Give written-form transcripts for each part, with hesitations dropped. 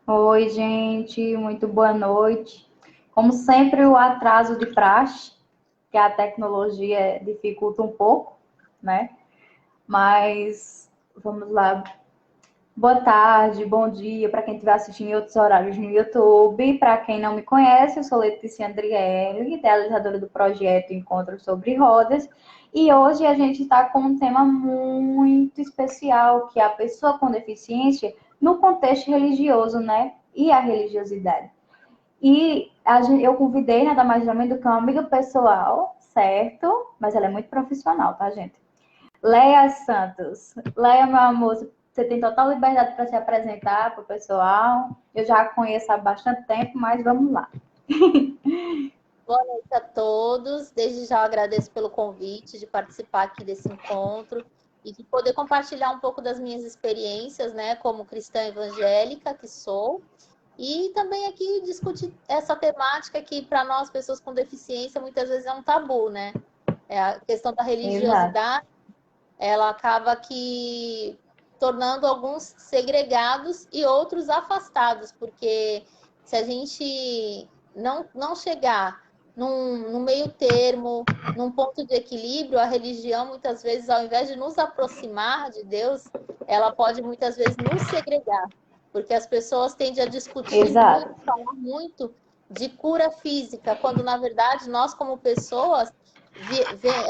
Oi, gente, muito boa noite. Como sempre, o atraso de praxe, que a tecnologia dificulta um pouco, né? Mas vamos lá. Boa tarde, bom dia para quem estiver assistindo em outros horários no YouTube. Para quem não me conhece, eu sou Letícia Andriele, idealizadora do projeto Encontro sobre Rodas. E hoje a gente está com um tema muito especial, que é a pessoa com deficiência no contexto religioso, né? E a religiosidade. Eu convidei nada mais nada menos do que uma amiga pessoal, certo? Mas ela é muito profissional, tá, gente? Leia Santos. Leia, meu amor, você tem total liberdade para se apresentar para o pessoal. Eu já a conheço há bastante tempo, mas vamos lá. Boa noite a todos. Desde já eu agradeço pelo convite de participar aqui desse encontro e de poder compartilhar um pouco das minhas experiências, né, como cristã evangélica que sou, e também aqui discutir essa temática que para nós, pessoas com deficiência, muitas vezes é um tabu, né? É a questão da Exato. religiosidade, ela acaba que tornando alguns segregados e outros afastados, porque se a gente não chegar num meio termo, num ponto de equilíbrio, a religião, muitas vezes, ao invés de nos aproximar de Deus, ela pode muitas vezes nos segregar, porque as pessoas tendem a discutir muito, Exato. falar muito de cura física, quando na verdade nós, como pessoas,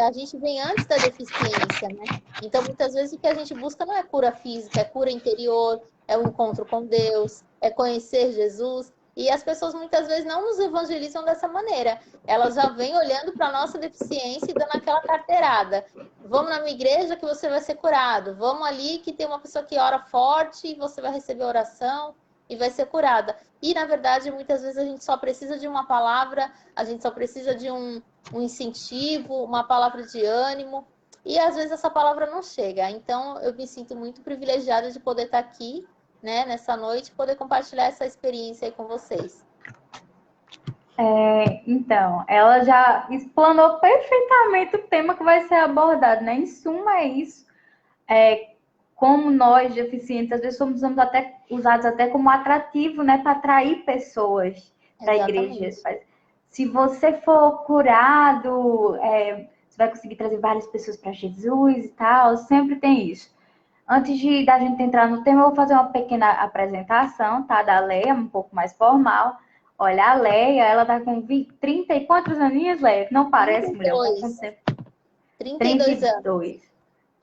a gente vem antes da deficiência, né? Então, muitas vezes, o que a gente busca não é cura física, é cura interior, é o encontro com Deus, é conhecer Jesus. E as pessoas muitas vezes não nos evangelizam dessa maneira. Elas já vêm olhando para a nossa deficiência e dando aquela carteirada. Vamos na minha igreja que você vai ser curado. Vamos ali que tem uma pessoa que ora forte e você vai receber oração e vai ser curada. E, na verdade, muitas vezes a gente só precisa de uma palavra, a gente só precisa de um incentivo, uma palavra de ânimo. E às vezes essa palavra não chega. Então eu me sinto muito privilegiada de poder estar aqui, né, nessa noite, poder compartilhar essa experiência aí com vocês. Então, ela já explanou perfeitamente o tema que vai ser abordado, né? Em suma, é isso. Como nós, deficientes, às vezes somos usados até como atrativo, né? Para atrair pessoas para a igreja. Exatamente. Se você for curado, você vai conseguir trazer várias pessoas para Jesus e tal. Sempre tem isso. Antes da gente entrar no tema, eu vou fazer uma pequena apresentação, tá? Da Leia, um pouco mais formal. Olha, a Leia, ela tá com 30 e quantos aninhos, Leia? Não parece, mulher, eu confundo 32. sempre. 32 anos. 32.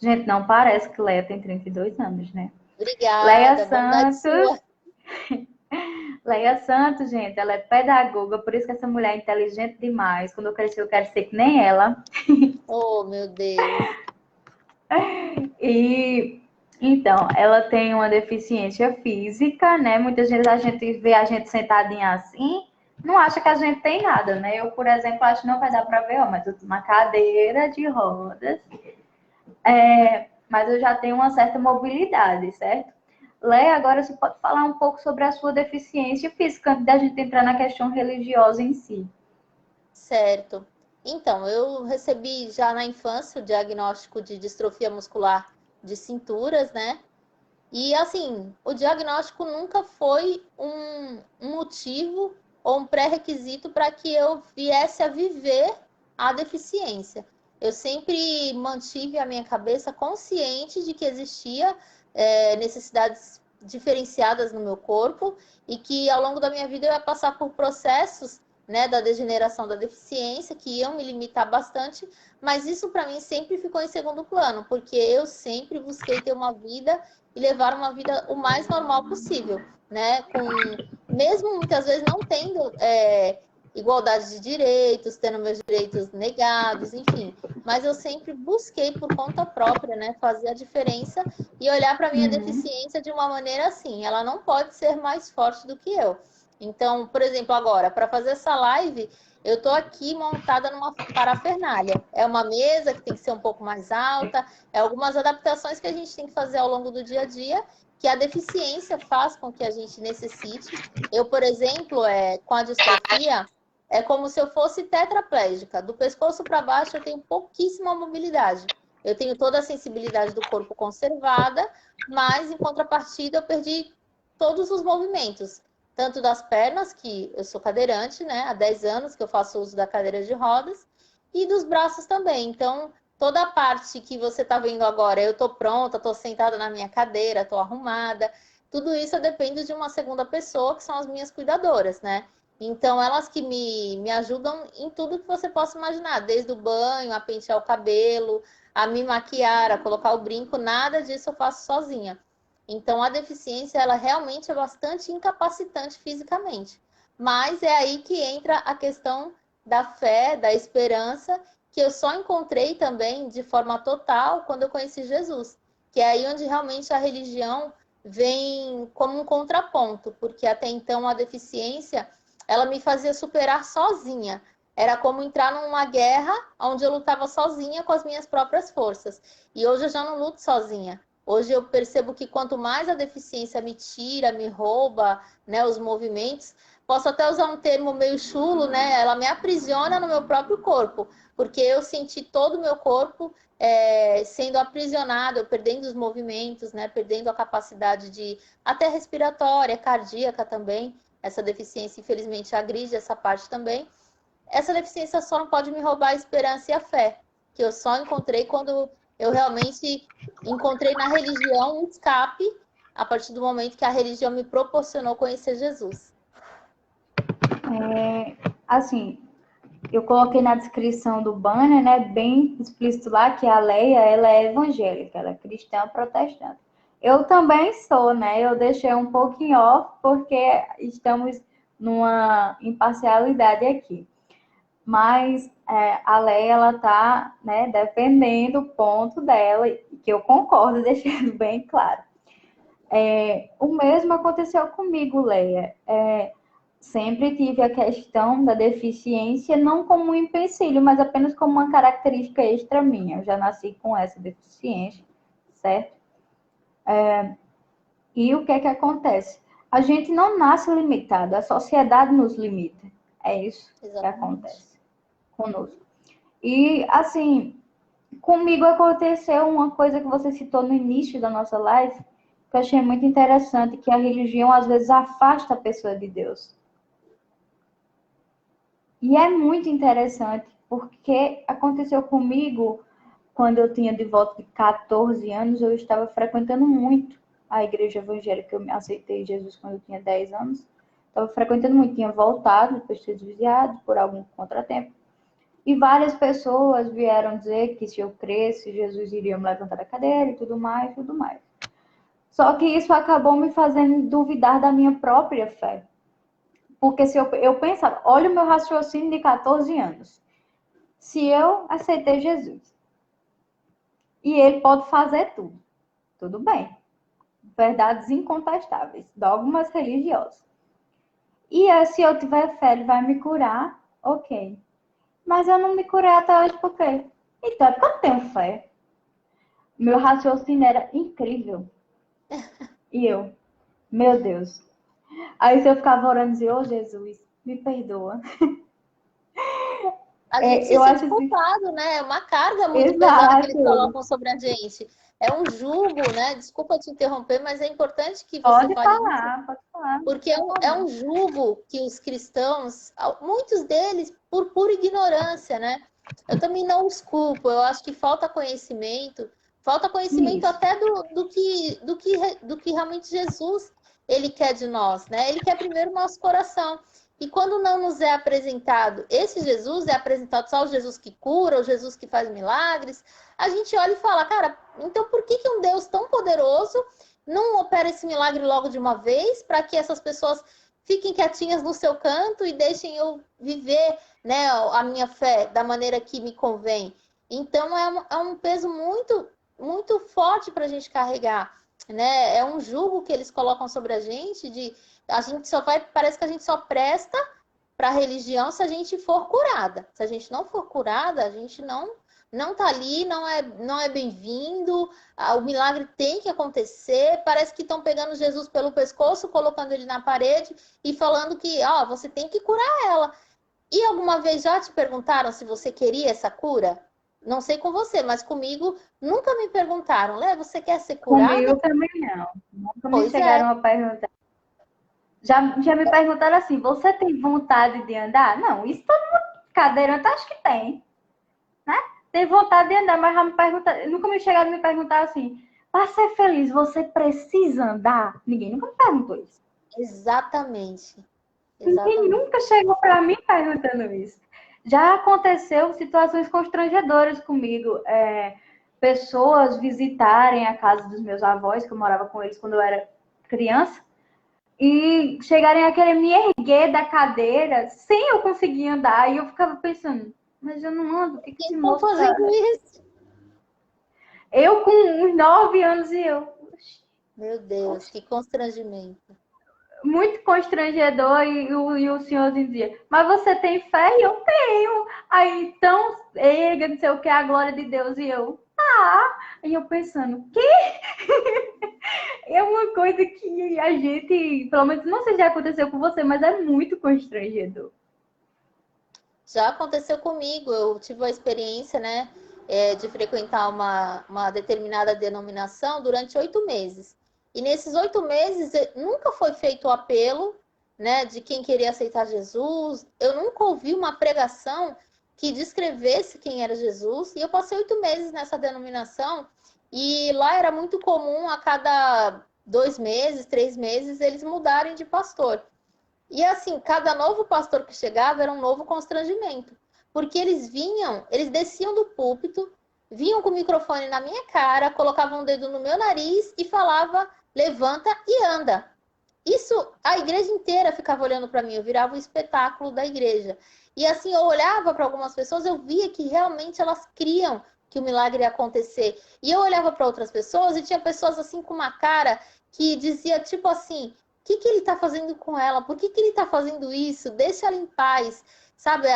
Gente, não parece que Leia tem 32 anos, né? Leia Obrigada, bondade Santos. sua. Leia Santos, gente, ela é pedagoga, por isso que essa mulher é inteligente demais. Quando eu crescer, eu quero ser que nem ela. Oh, meu Deus. E então, ela tem uma deficiência física, né? Muitas vezes a gente vê a gente sentadinha assim, não acha que a gente tem nada, né? Eu, por exemplo, acho que não vai dar para ver, ó, mas eu tô na cadeira de rodas, mas eu já tenho uma certa mobilidade, certo? Leia, agora você pode falar um pouco sobre a sua deficiência física antes da gente entrar na questão religiosa em si. Certo. Então, eu recebi já na infância o diagnóstico de distrofia muscular de cinturas, né? E assim, o diagnóstico nunca foi um motivo ou um pré-requisito para que eu viesse a viver a deficiência. Eu sempre mantive a minha cabeça consciente de que existia necessidades diferenciadas no meu corpo e que ao longo da minha vida eu ia passar por processos, né, da degeneração da deficiência que iam me limitar bastante, mas isso para mim sempre ficou em segundo plano, porque eu sempre busquei ter uma vida e levar uma vida o mais normal possível, né? Mesmo muitas vezes não tendo igualdade de direitos, tendo meus direitos negados, enfim. Mas eu sempre busquei por conta própria, né, fazer a diferença e olhar para a minha Uhum. deficiência de uma maneira assim. Ela não pode ser mais forte do que eu. Então, por exemplo, agora, para fazer essa live, eu estou aqui montada numa parafernália. É uma mesa que tem que ser um pouco mais alta, é algumas adaptações que a gente tem que fazer ao longo do dia a dia, que a deficiência faz com que a gente necessite. Eu, por exemplo, com a distrofia, é como se eu fosse tetraplégica. Do pescoço para baixo, eu tenho pouquíssima mobilidade. Eu tenho toda a sensibilidade do corpo conservada, mas em contrapartida, eu perdi todos os movimentos, tanto das pernas, que eu sou cadeirante, né? Há 10 anos que eu faço uso da cadeira de rodas, e dos braços também. Então, toda a parte que você está vendo agora, eu estou pronta, estou sentada na minha cadeira, estou arrumada, tudo isso depende de uma segunda pessoa, que são as minhas cuidadoras, né? Então, elas que me ajudam em tudo que você possa imaginar, desde o banho, a pentear o cabelo, a me maquiar, a colocar o brinco, nada disso eu faço sozinha. Então, a deficiência, ela realmente é bastante incapacitante fisicamente. Mas é aí que entra a questão da fé, da esperança, que eu só encontrei também de forma total quando eu conheci Jesus. Que é aí onde realmente a religião vem como um contraponto, porque até então a deficiência, ela me fazia superar sozinha. Era como entrar numa guerra onde eu lutava sozinha com as minhas próprias forças. E hoje eu já não luto sozinha. Hoje eu percebo que quanto mais a deficiência me tira, me rouba, né, os movimentos, posso até usar um termo meio chulo, né? Ela me aprisiona no meu próprio corpo, porque eu senti todo o meu corpo sendo aprisionado, perdendo os movimentos, né? Perdendo a capacidade de até respiratória, cardíaca também. Essa deficiência, infelizmente, agride essa parte também. Essa deficiência só não pode me roubar a esperança e a fé, que eu só encontrei quando eu realmente encontrei na religião um escape, a partir do momento que a religião me proporcionou conhecer Jesus. Assim, eu coloquei na descrição do banner, né, bem explícito lá, que a Leia, ela é evangélica, ela é cristã protestante. Eu também sou, né, eu deixei um pouquinho off, porque estamos numa imparcialidade aqui. Mas a Leia, ela tá, né, defendendo o ponto dela, que eu concordo, deixando bem claro. O mesmo aconteceu comigo, Leia. Sempre tive a questão da deficiência não como um empecilho, mas apenas como uma característica extra minha. Eu já nasci com essa deficiência, certo? E o que é que acontece? A gente não nasce limitado, a sociedade nos limita. É isso que acontece conosco. E, assim, comigo aconteceu uma coisa que você citou no início da nossa live, que eu achei muito interessante, que a religião às vezes afasta a pessoa de Deus. E é muito interessante, porque aconteceu comigo quando eu tinha de volta de 14 anos, eu estava frequentando muito a igreja evangélica. Eu aceitei Jesus quando eu tinha 10 anos. Estava frequentando muito, tinha voltado, depois de ter desviado por algum contratempo. E várias pessoas vieram dizer que se eu cresce, Jesus iria me levantar da cadeira e tudo mais, tudo mais. Só que isso acabou me fazendo duvidar da minha própria fé. Porque se eu pensava, olha o meu raciocínio de 14 anos. Se eu aceitei Jesus e ele pode fazer tudo bem. Verdades incontestáveis, dogmas religiosos. E se eu tiver fé, ele vai me curar, ok. Mas eu não me curei até hoje por quê? Então é porque eu tenho fé. Meu raciocínio era incrível. E eu, meu Deus. Aí eu ficava orando e dizia, ô Jesus, me perdoa. A gente se sente culpado, né? É uma carga muito pesada que eles colocam sobre a gente. É um jugo, né? Desculpa te interromper, mas é importante que você pode fale falar, isso. Pode falar. Porque é um jugo que os cristãos, muitos deles, por pura ignorância, né? Eu também não os culpo. Eu acho que falta conhecimento Isso. até do que realmente Jesus ele quer de nós, né? Ele quer primeiro o nosso coração. E quando não nos é apresentado, esse Jesus é apresentado só o Jesus que cura, o Jesus que faz milagres, a gente olha e fala, cara, então por que um Deus tão poderoso não opera esse milagre logo de uma vez, para que essas pessoas fiquem quietinhas no seu canto e deixem eu viver, né, a minha fé da maneira que me convém? Então é um peso muito, muito forte para a gente carregar, né? É um jugo que eles colocam sobre a gente a gente só vai, parece que a gente só presta para a religião se a gente for curada. Se a gente não for curada, a gente não tá ali, não é bem-vindo, o milagre tem que acontecer. Parece que estão pegando Jesus pelo pescoço, colocando ele na parede e falando que, você tem que curar ela. E alguma vez já te perguntaram se você queria essa cura? Não sei com você, mas comigo nunca me perguntaram, Lé, você quer ser curada? Comigo também não. Nunca me Pois é. chegaram a perguntar. Já me perguntaram assim, você tem vontade de andar? Não, isso todo mundo cadeirante acho que tem, né? Tem vontade de andar, mas já me pergunta, nunca me chegaram a me perguntar assim, para ser feliz, você precisa andar? Ninguém nunca me perguntou isso. Exatamente. Ninguém Exatamente. nunca chegou para mim perguntando isso. Já aconteceu situações constrangedoras comigo. Pessoas visitarem a casa dos meus avós, que eu morava com eles quando eu era criança, e chegarem a querer me erguer da cadeira sem eu conseguir andar. E eu ficava pensando, mas eu não ando, o que esse Estão moço tá... fazendo isso. Eu com uns 9 anos e eu... Meu Deus, que constrangimento. Muito constrangedor e o senhor dizia, mas você tem fé? E eu tenho. Aí, então, erga, não sei o que, a glória de Deus. E eu, ah. E eu pensando, que? É uma coisa que a gente, pelo menos, não sei se já aconteceu com você, mas é muito constrangedor. Já aconteceu comigo, eu tive a experiência, né, de frequentar uma determinada denominação durante 8 meses. E nesses 8 meses nunca foi feito o apelo, né, de quem queria aceitar Jesus. Eu nunca ouvi uma pregação que descrevesse quem era Jesus. E eu passei 8 meses nessa denominação e lá era muito comum a cada 2 meses, 3 meses eles mudarem de pastor. E assim, cada novo pastor que chegava era um novo constrangimento. Porque eles desciam do púlpito, vinham com o microfone na minha cara, colocavam o dedo no meu nariz e falava: levanta e anda. Isso, a igreja inteira ficava olhando para mim, eu virava o espetáculo da igreja. E assim, eu olhava para algumas pessoas, eu via que realmente elas criam que o milagre ia acontecer. E eu olhava para outras pessoas e tinha pessoas assim com uma cara que dizia tipo assim: o que ele está fazendo com ela? Por que ele está fazendo isso? Deixa ela em paz. Sabe,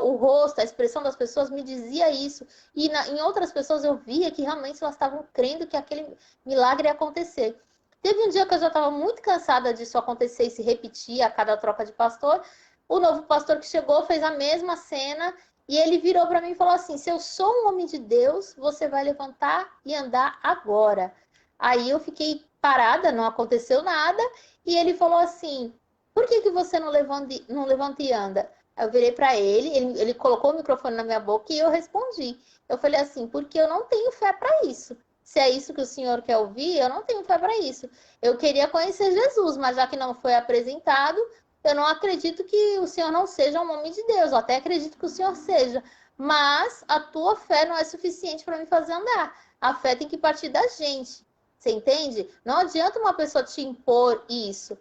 o rosto, a expressão das pessoas me dizia isso. E em outras pessoas eu via que realmente elas estavam crendo que aquele milagre ia acontecer. Teve um dia que eu já estava muito cansada disso acontecer e se repetir a cada troca de pastor. O novo pastor que chegou fez a mesma cena e ele virou para mim e falou assim: se eu sou um homem de Deus, você vai levantar e andar agora. Aí eu fiquei parada, não aconteceu nada. E ele falou assim: por que você não levanta e anda? Eu virei para ele colocou o microfone na minha boca e eu respondi. Eu falei assim: porque eu não tenho fé para isso. Se é isso que o senhor quer ouvir, eu não tenho fé para isso. Eu queria conhecer Jesus, mas já que não foi apresentado, eu não acredito que o senhor não seja um homem de Deus. Eu até acredito que o senhor seja. Mas a tua fé não é suficiente para me fazer andar. A fé tem que partir da gente. Você entende? Não adianta uma pessoa te impor isso.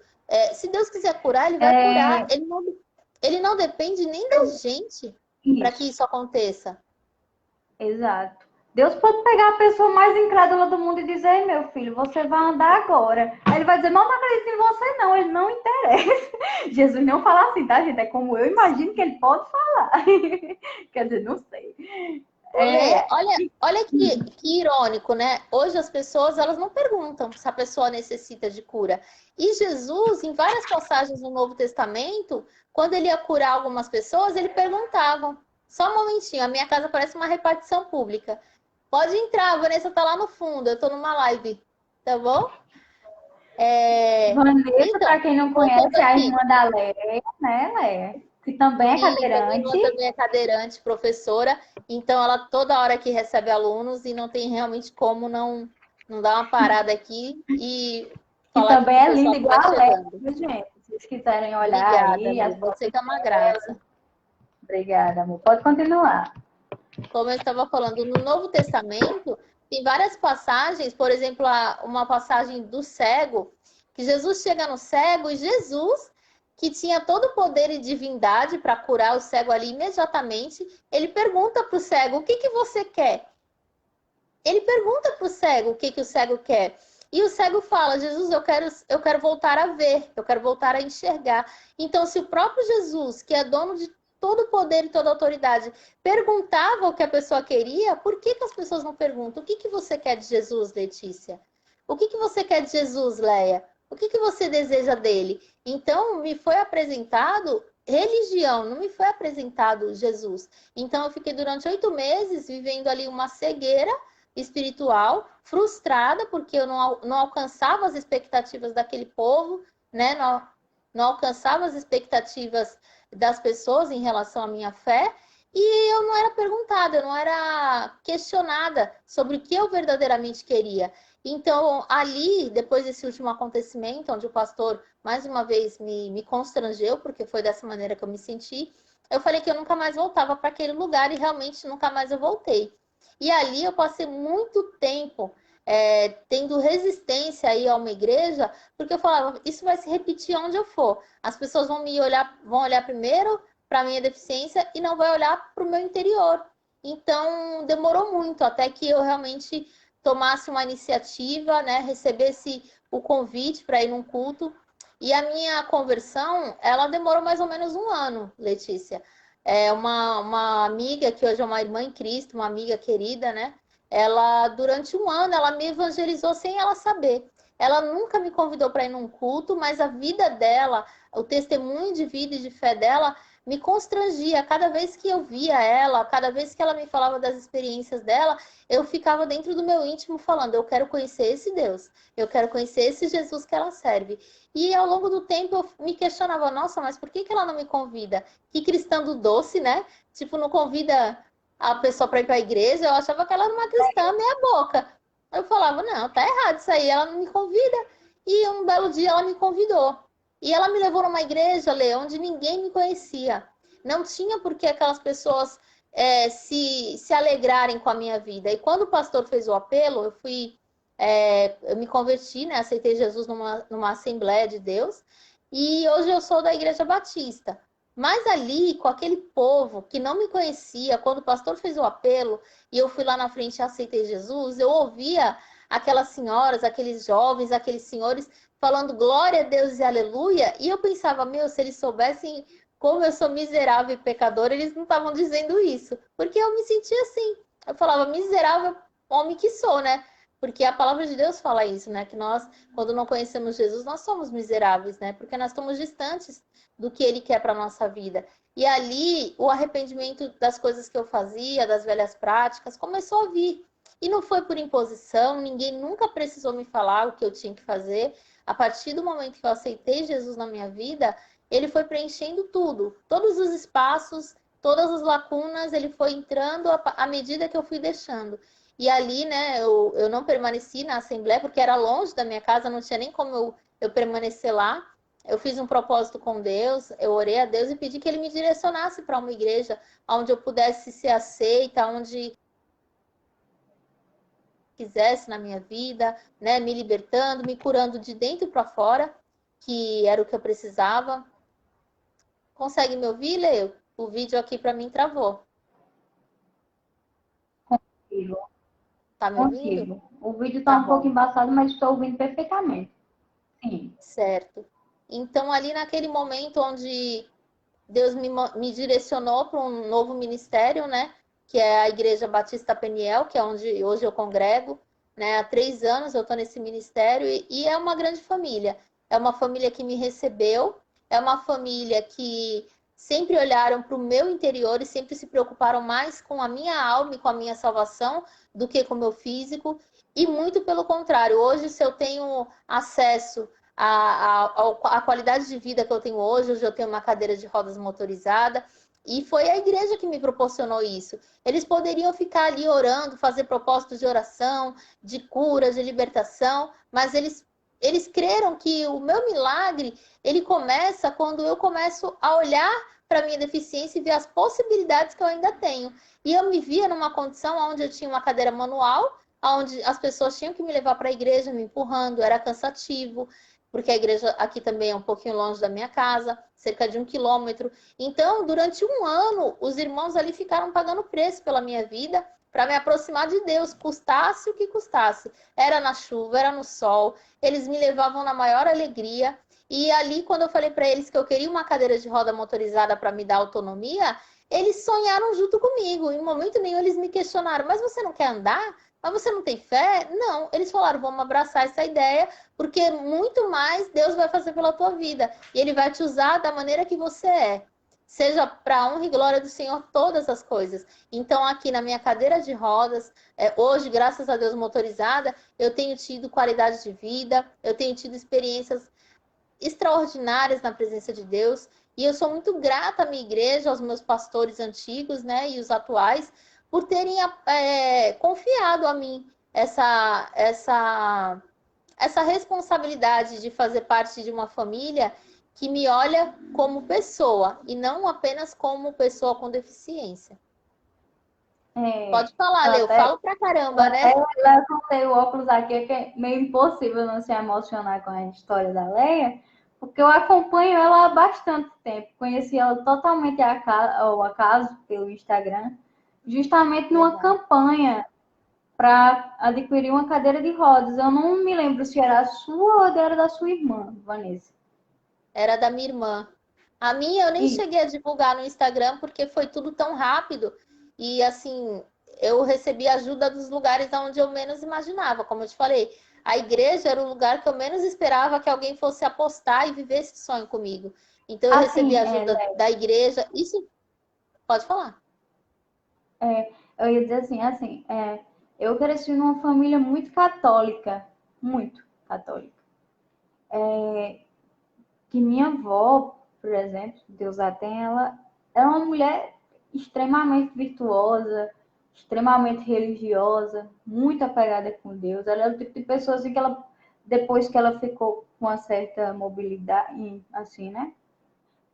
Se Deus quiser curar, Ele vai curar. É, Ele não depende nem da gente para que isso, isso aconteça. exato. Deus pode pegar a pessoa mais incrédula do mundo e dizer, ei, meu filho, você vai andar agora. Aí ele vai dizer, não acredito em você, não, ele não interessa. Jesus não fala assim, tá, gente? É como eu imagino que ele pode falar. Quer dizer, não sei. Lê, É, olha que irônico, né? Hoje as pessoas elas não perguntam se a pessoa necessita de cura. E Jesus, em várias passagens no Novo Testamento, quando ele ia curar algumas pessoas, ele perguntava: só um momentinho, a minha casa parece uma repartição pública. Pode entrar, a Vanessa tá lá no fundo, eu tô numa live, tá bom? Vanessa, Então, para quem não voltando conhece, é a aqui. irmã da Leia, né, Leia? Que também é Sim, a minha irmã cadeirante. também é cadeirante, professora, então ela toda hora que recebe alunos e não tem realmente como não dar uma parada aqui e Que falar com também o é pessoal linda que vai igual a Leia, chegando. viu, gente? Se vocês quiserem olhar Obrigada, aí as amor. Você fotos que é uma dela. graça. Obrigada, amor. Pode continuar. Como eu estava falando, no Novo Testamento tem várias passagens, por exemplo, uma passagem do cego, que Jesus chega no cego e Jesus, que tinha todo o poder e divindade para curar o cego ali imediatamente, ele pergunta para o cego: o que você quer? Ele pergunta para o cego o que o cego quer. E o cego fala: Jesus, eu quero voltar a ver, eu quero voltar a enxergar. Então, se o próprio Jesus, que é dono de todo o poder e toda a autoridade, perguntava o que a pessoa queria, por que as pessoas não perguntam? O que você quer de Jesus, Letícia? O que você quer de Jesus, Leia? O que você deseja dele? Então, me foi apresentado religião, não me foi apresentado Jesus. Então, eu fiquei durante 8 meses vivendo ali uma cegueira espiritual, frustrada porque eu não alcançava as expectativas daquele povo, né? não alcançava as expectativas das pessoas em relação à minha fé, e eu não era perguntada, eu não era questionada sobre o que eu verdadeiramente queria. Então, ali, depois desse último acontecimento, onde o pastor, mais uma vez, me constrangeu, porque foi dessa maneira que eu me senti, eu falei que eu nunca mais voltava para aquele lugar e realmente nunca mais eu voltei. E ali eu passei muito tempo tendo resistência aí a uma igreja, porque eu falava, isso vai se repetir onde eu for. As pessoas vão olhar primeiro para a minha deficiência e não vai olhar para o meu interior. Então, demorou muito até que eu realmente tomasse uma iniciativa, né, recebesse o convite para ir num culto. E a minha conversão, ela demorou mais ou menos um ano, Letícia. É uma amiga que hoje é uma irmã em Cristo, uma amiga querida, né? Ela, durante um ano, ela me evangelizou sem ela saber. Ela nunca me convidou para ir num culto, mas a vida dela, o testemunho de vida e de fé dela, me constrangia. Cada vez que eu via ela, cada vez que ela me falava das experiências dela, eu ficava dentro do meu íntimo falando: eu quero conhecer esse Deus, eu quero conhecer esse Jesus que ela serve. E ao longo do tempo eu me questionava: nossa, mas por que ela não me convida? Que cristã do doce, né? Tipo, não convida a pessoa para ir para a igreja. Eu achava que ela era uma cristã meia boca. Eu falava: não, tá errado isso aí, ela não me convida. E um belo dia ela me convidou. E ela me levou numa igreja, Lê, onde ninguém me conhecia. Não tinha por que aquelas pessoas se alegrarem com a minha vida. E quando o pastor fez o apelo, eu me converti, né? Aceitei Jesus numa Assembleia de Deus. E hoje eu sou da Igreja Batista. Mas ali, com aquele povo que não me conhecia, quando o pastor fez o apelo e eu fui lá na frente e aceitei Jesus, eu ouvia aquelas senhoras, aqueles jovens, aqueles senhores falando glória a Deus e aleluia, e eu pensava, meu, se eles soubessem como eu sou miserável e pecadora, eles não estavam dizendo isso, porque eu me sentia assim. Eu falava, miserável homem que sou, né? Porque a palavra de Deus fala isso, né? Que nós, quando não conhecemos Jesus, nós somos miseráveis, né? Porque nós estamos distantes do que Ele quer para a nossa vida. E ali, o arrependimento das coisas que eu fazia, das velhas práticas, começou a vir. E não foi por imposição, ninguém nunca precisou me falar o que eu tinha que fazer. A partir do momento que eu aceitei Jesus na minha vida, ele foi preenchendo tudo, todos os espaços, todas as lacunas, ele foi entrando à medida que eu fui deixando. E ali, né, eu não permaneci na Assembleia, porque era longe da minha casa, não tinha nem como eu permanecer lá. Eu fiz um propósito com Deus, eu orei a Deus e pedi que ele me direcionasse para uma igreja onde eu pudesse ser aceita, onde quisesse na minha vida, né, me libertando, me curando de dentro para fora, que era o que eu precisava. Consegue me ouvir, Leo? O vídeo aqui para mim travou. Consigo. Tá me ouvindo? Consigo. O vídeo está Tá um pouco bom, embaçado, mas estou ouvindo perfeitamente. Sim. certo. Então, ali naquele momento onde Deus me direcionou para um novo ministério, né? Que é a Igreja Batista Peniel, que é onde hoje eu congrego, né? Há 3 anos eu estou nesse ministério e é uma grande família. É uma família que me recebeu, é uma família que sempre olharam para o meu interior e sempre se preocuparam mais com a minha alma e com a minha salvação do que com o meu físico. E muito pelo contrário, hoje, se eu tenho acesso a qualidade de vida que eu tenho hoje eu tenho uma cadeira de rodas motorizada, e foi a igreja que me proporcionou isso. Eles poderiam ficar ali orando, fazer propósitos de oração, de cura, de libertação, mas eles creram que o meu milagre, ele começa quando eu começo a olhar para a minha deficiência e ver as possibilidades que eu ainda tenho. E eu me via numa condição onde eu tinha uma cadeira manual, onde as pessoas tinham que me levar para a igreja, me empurrando, era cansativo, porque a igreja aqui também é um pouquinho longe da minha casa, cerca de 1 quilômetro. Então, durante um ano, os irmãos ali ficaram pagando preço pela minha vida para me aproximar de Deus, custasse o que custasse. Era na chuva, era no sol, eles me levavam na maior alegria. E ali, quando eu falei para eles que eu queria uma cadeira de roda motorizada para me dar autonomia, eles sonharam junto comigo. Em momento nenhum eles me questionaram: mas você não quer andar? Mas você não tem fé? Não, eles falaram: vamos abraçar essa ideia, porque muito mais Deus vai fazer pela tua vida. E Ele vai te usar da maneira que você é. Seja para a honra e glória do Senhor todas as coisas. Então, aqui na minha cadeira de rodas, hoje, graças a Deus, motorizada, eu tenho tido qualidade de vida, eu tenho tido experiências extraordinárias na presença de Deus. E eu sou muito grata à minha igreja, aos meus pastores antigos, né, e os atuais, por terem confiado a mim essa responsabilidade de fazer parte de uma família que me olha como pessoa e não apenas como pessoa com deficiência. É, Pode falar, eu Leo, até, falo pra eu caramba, né? até levantei o óculos aqui, que é meio impossível não se emocionar com a história da Leia, porque eu acompanho ela há bastante tempo. Conheci ela totalmente ao acaso pelo Instagram, justamente numa Legal. campanha para adquirir uma cadeira de rodas. Eu não me lembro se era a sua ou era da sua irmã, Vanessa. Era da minha irmã. A minha eu nem E, cheguei a divulgar no Instagram porque foi tudo tão rápido. E assim, eu recebi ajuda dos lugares onde eu menos imaginava. Como eu te falei, a igreja era o lugar que eu menos esperava que alguém fosse apostar e viver esse sonho comigo. Então eu recebi assim, ajuda da igreja. Isso pode falar. eu ia dizer assim, eu cresci numa família muito católica, muito católica. Que minha avó, por exemplo, Deus a tem, ela é uma mulher extremamente virtuosa, extremamente religiosa, muito apegada com Deus. Ela é o tipo de pessoa assim que ela, depois que ela ficou com uma certa mobilidade, assim, né?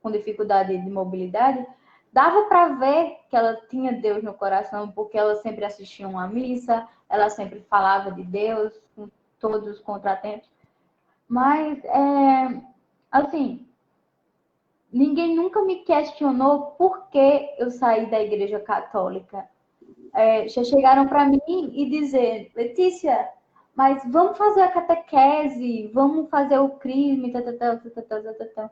Com dificuldade de mobilidade, dava para ver que ela tinha Deus no coração, porque ela sempre assistia uma missa, ela sempre falava de Deus, com todos os contratempos. Mas, assim, ninguém nunca me questionou por que eu saí da igreja católica. Já chegaram para mim e dizer, Letícia, mas vamos fazer a catequese, vamos fazer o crisma, tá.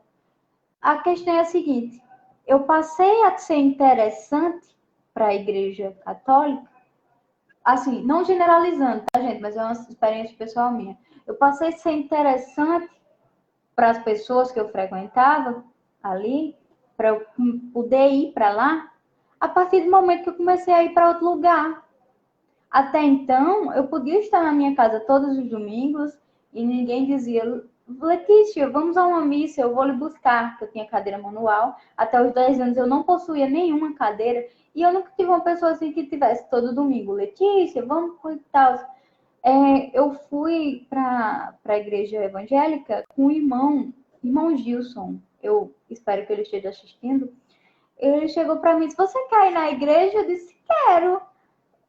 A questão é a seguinte, eu passei a ser interessante para a igreja católica, assim, não generalizando, tá, gente, mas é uma experiência pessoal minha. Eu passei a ser interessante para as pessoas que eu frequentava ali, para eu poder ir para lá, a partir do momento que eu comecei a ir para outro lugar. Até então, eu podia estar na minha casa todos os domingos e ninguém dizia, Letícia, vamos a uma missa, eu vou lhe buscar, porque eu tinha cadeira manual. Até os 10 anos eu não possuía nenhuma cadeira e eu nunca tive uma pessoa assim que tivesse todo domingo, Letícia, vamos com tal. Eu fui para a igreja evangélica com o irmão Gilson. Eu espero que ele esteja assistindo. Ele chegou para mim e disse: Você quer ir na igreja? Eu disse: Quero.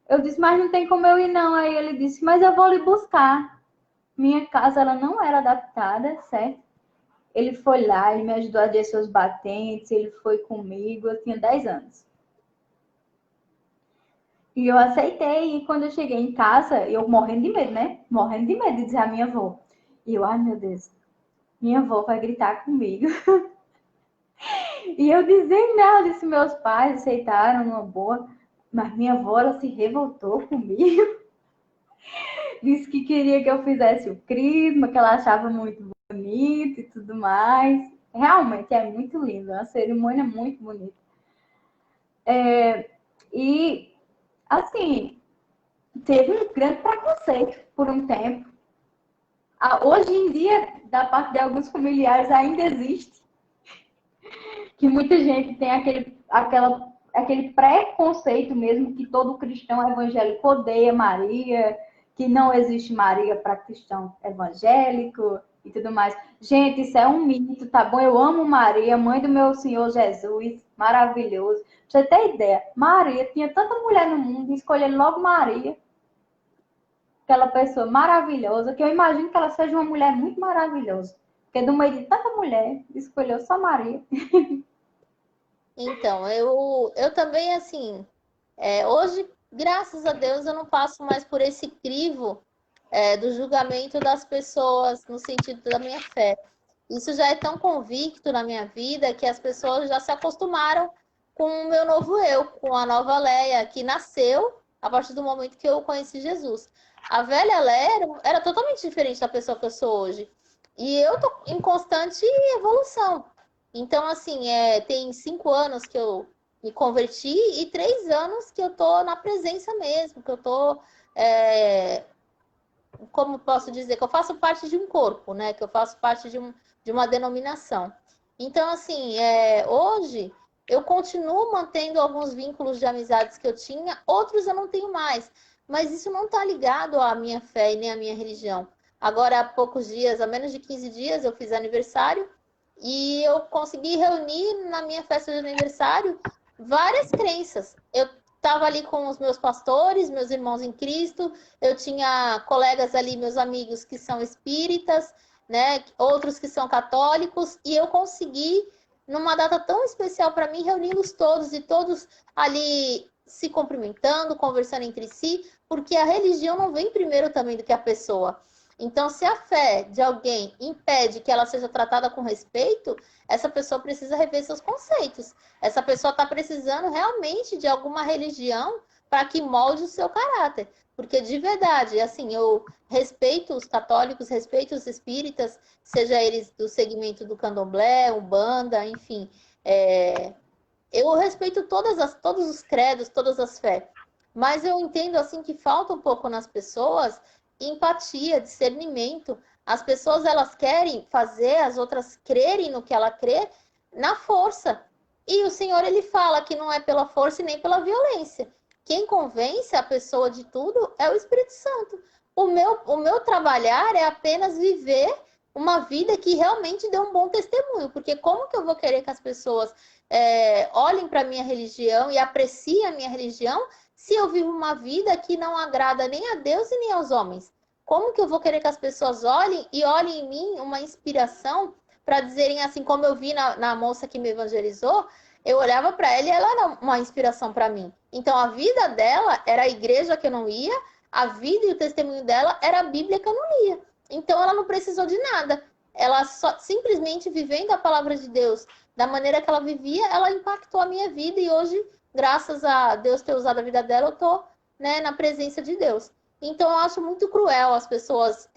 Eu disse: Mas não tem como eu ir, não. Aí ele disse: Mas eu vou lhe buscar. Minha casa ela não era adaptada, certo? Ele foi lá, ele me ajudou a descer os batentes, ele foi comigo. Eu tinha 10 anos. E eu aceitei, e quando eu cheguei em casa, eu morrendo de medo, né? Morrendo de medo de dizer à minha avó. E eu, ai meu Deus, minha avó vai gritar comigo. E eu dizendo nada, disse, meus pais aceitaram numa boa, mas minha avó, ela se revoltou comigo. Disse que queria que eu fizesse o crisma, que ela achava muito bonito e tudo mais. Realmente é muito lindo, é uma cerimônia muito bonita. E, assim, teve um grande preconceito por um tempo. Hoje em dia, da parte de alguns familiares, ainda existe. Que muita gente tem aquele preconceito mesmo que todo cristão evangélico odeia Maria, que não existe Maria para cristão evangélico e tudo mais. Gente, isso é um mito, tá bom? Eu amo Maria, mãe do meu Senhor Jesus, maravilhoso. Pra você ter ideia, Maria tinha tanta mulher no mundo, escolhendo logo Maria, aquela pessoa maravilhosa, que eu imagino que ela seja uma mulher muito maravilhosa. Porque do meio de tanta mulher, escolheu só Maria. Então, eu também, assim, hoje, graças a Deus, eu não passo mais por esse crivo do julgamento das pessoas no sentido da minha fé. Isso já é tão convicto na minha vida que as pessoas já se acostumaram com o meu novo eu, com a nova Leia, que nasceu a partir do momento que eu conheci Jesus. A velha Leia era totalmente diferente da pessoa que eu sou hoje. E eu tô em constante evolução. Então, assim, tem 5 anos que eu me converti e 3 anos que eu tô na presença mesmo, que eu tô, como posso dizer, que eu faço parte de um corpo, né? Que eu faço parte de uma denominação. Então, assim, hoje eu continuo mantendo alguns vínculos de amizades que eu tinha, outros eu não tenho mais. Mas isso não está ligado à minha fé e nem à minha religião. Agora, há poucos dias, há menos de 15 dias, eu fiz aniversário e eu consegui reunir na minha festa de aniversário várias crenças. Eu estava ali com os meus pastores, meus irmãos em Cristo, eu tinha colegas ali, meus amigos que são espíritas, né, outros que são católicos, e eu consegui, numa data tão especial para mim, reuni-los todos e todos ali se cumprimentando, conversando entre si, porque a religião não vem primeiro também do que a pessoa. Então, se a fé de alguém impede que ela seja tratada com respeito, essa pessoa precisa rever seus conceitos. Essa pessoa está precisando realmente de alguma religião para que molde o seu caráter. Porque, de verdade, assim, eu respeito os católicos, respeito os espíritas, seja eles do segmento do candomblé, umbanda, enfim. Eu respeito todos os credos, todas as fés. Mas eu entendo, assim, que falta um pouco nas pessoas empatia, discernimento. As pessoas, elas querem fazer as outras crerem no que ela crê na força. E o Senhor, ele fala que não é pela força e nem pela violência. Quem convence a pessoa de tudo é o Espírito Santo. O meu trabalhar é apenas viver uma vida que realmente dê um bom testemunho. Porque como que eu vou querer que as pessoas olhem para a minha religião e apreciem a minha religião se eu vivo uma vida que não agrada nem a Deus e nem aos homens? Como que eu vou querer que as pessoas olhem e olhem em mim uma inspiração para dizerem assim, como eu vi na moça que me evangelizou, eu olhava para ela e ela era uma inspiração para mim. Então a vida dela era a igreja que eu não ia, a vida e o testemunho dela era a Bíblia que eu não lia. Então ela não precisou de nada. Ela só simplesmente vivendo a palavra de Deus da maneira que ela vivia, ela impactou a minha vida e hoje, graças a Deus ter usado a vida dela, eu tô, né, na presença de Deus. Então eu acho muito cruel as pessoas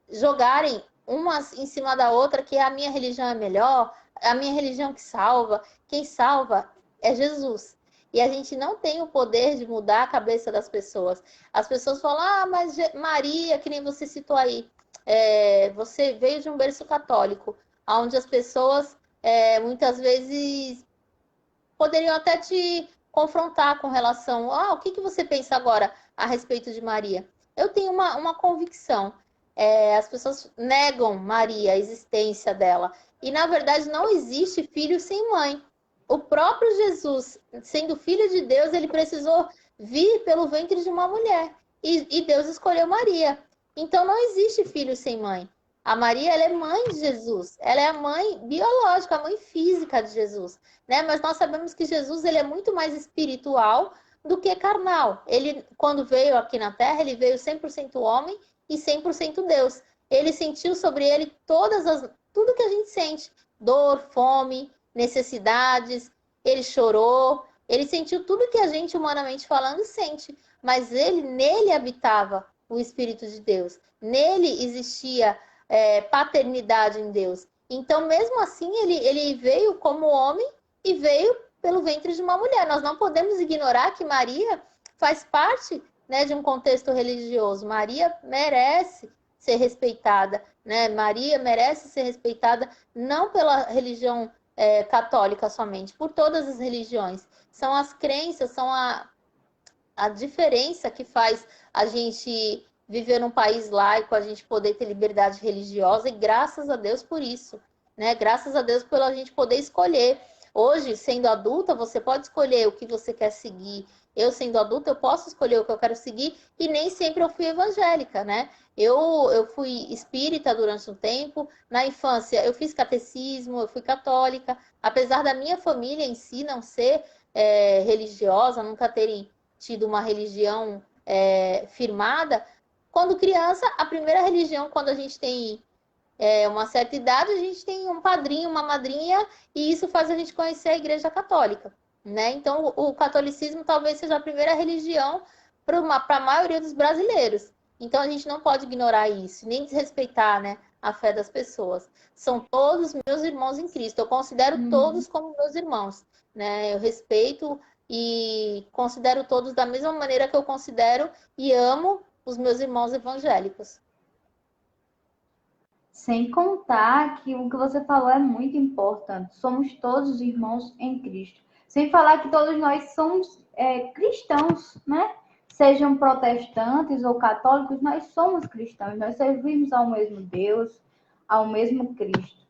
jogarem umas em cima da outra, que a minha religião é melhor, a minha religião que salva. Quem salva é Jesus. E a gente não tem o poder de mudar a cabeça das pessoas. As pessoas falam, mas Maria, que nem você citou aí, você veio de um berço católico, onde as pessoas muitas vezes poderiam até te confrontar com relação o que você pensa agora a respeito de Maria. Eu tenho uma convicção. As pessoas negam Maria, a existência dela. E, na verdade, não existe filho sem mãe. O próprio Jesus, sendo filho de Deus, ele precisou vir pelo ventre de uma mulher. E Deus escolheu Maria. Então, não existe filho sem mãe. A Maria, ela é mãe de Jesus. Ela é a mãe biológica, a mãe física de Jesus, né? Mas nós sabemos que Jesus, ele é muito mais espiritual do que carnal. Ele, quando veio aqui na Terra, ele veio 100% homem e 100% Deus. Ele sentiu sobre ele tudo que a gente sente. Dor, fome, necessidades. Ele chorou. Ele sentiu tudo que a gente, humanamente falando, sente. Mas nele habitava o Espírito de Deus. Nele existia paternidade em Deus. Então, mesmo assim, ele veio como homem e veio pelo ventre de uma mulher. Nós não podemos ignorar que Maria faz parte, né, de um contexto religioso. Maria merece ser respeitada, né? Maria merece ser respeitada não pela religião católica somente, por todas as religiões. São as crenças, são a diferença que faz a gente viver num país laico, a gente poder ter liberdade religiosa, e graças a Deus por isso, né? Graças a Deus pela gente poder escolher. Hoje, sendo adulta, você pode escolher o que você quer seguir. Eu, sendo adulta, eu posso escolher o que eu quero seguir, e nem sempre eu fui evangélica, né? Eu fui espírita durante um tempo. Na infância, eu fiz catecismo, eu fui católica. Apesar da minha família em si não ser religiosa, nunca terem tido uma religião firmada, quando criança, a primeira religião, quando a gente tem uma certa idade, a gente tem um padrinho, uma madrinha, e isso faz a gente conhecer a Igreja Católica, né? Então, o catolicismo talvez seja a primeira religião para a maioria dos brasileiros. Então, a gente não pode ignorar isso, nem desrespeitar, né, a fé das pessoas. São todos meus irmãos em Cristo. Eu considero todos como meus irmãos, né? Eu respeito e considero todos da mesma maneira que eu considero e amo os meus irmãos evangélicos. Sem contar que o que você falou é muito importante. Somos todos irmãos em Cristo. Sem falar que todos nós somos cristãos, né? Sejam protestantes ou católicos, nós somos cristãos. Nós servimos ao mesmo Deus, ao mesmo Cristo.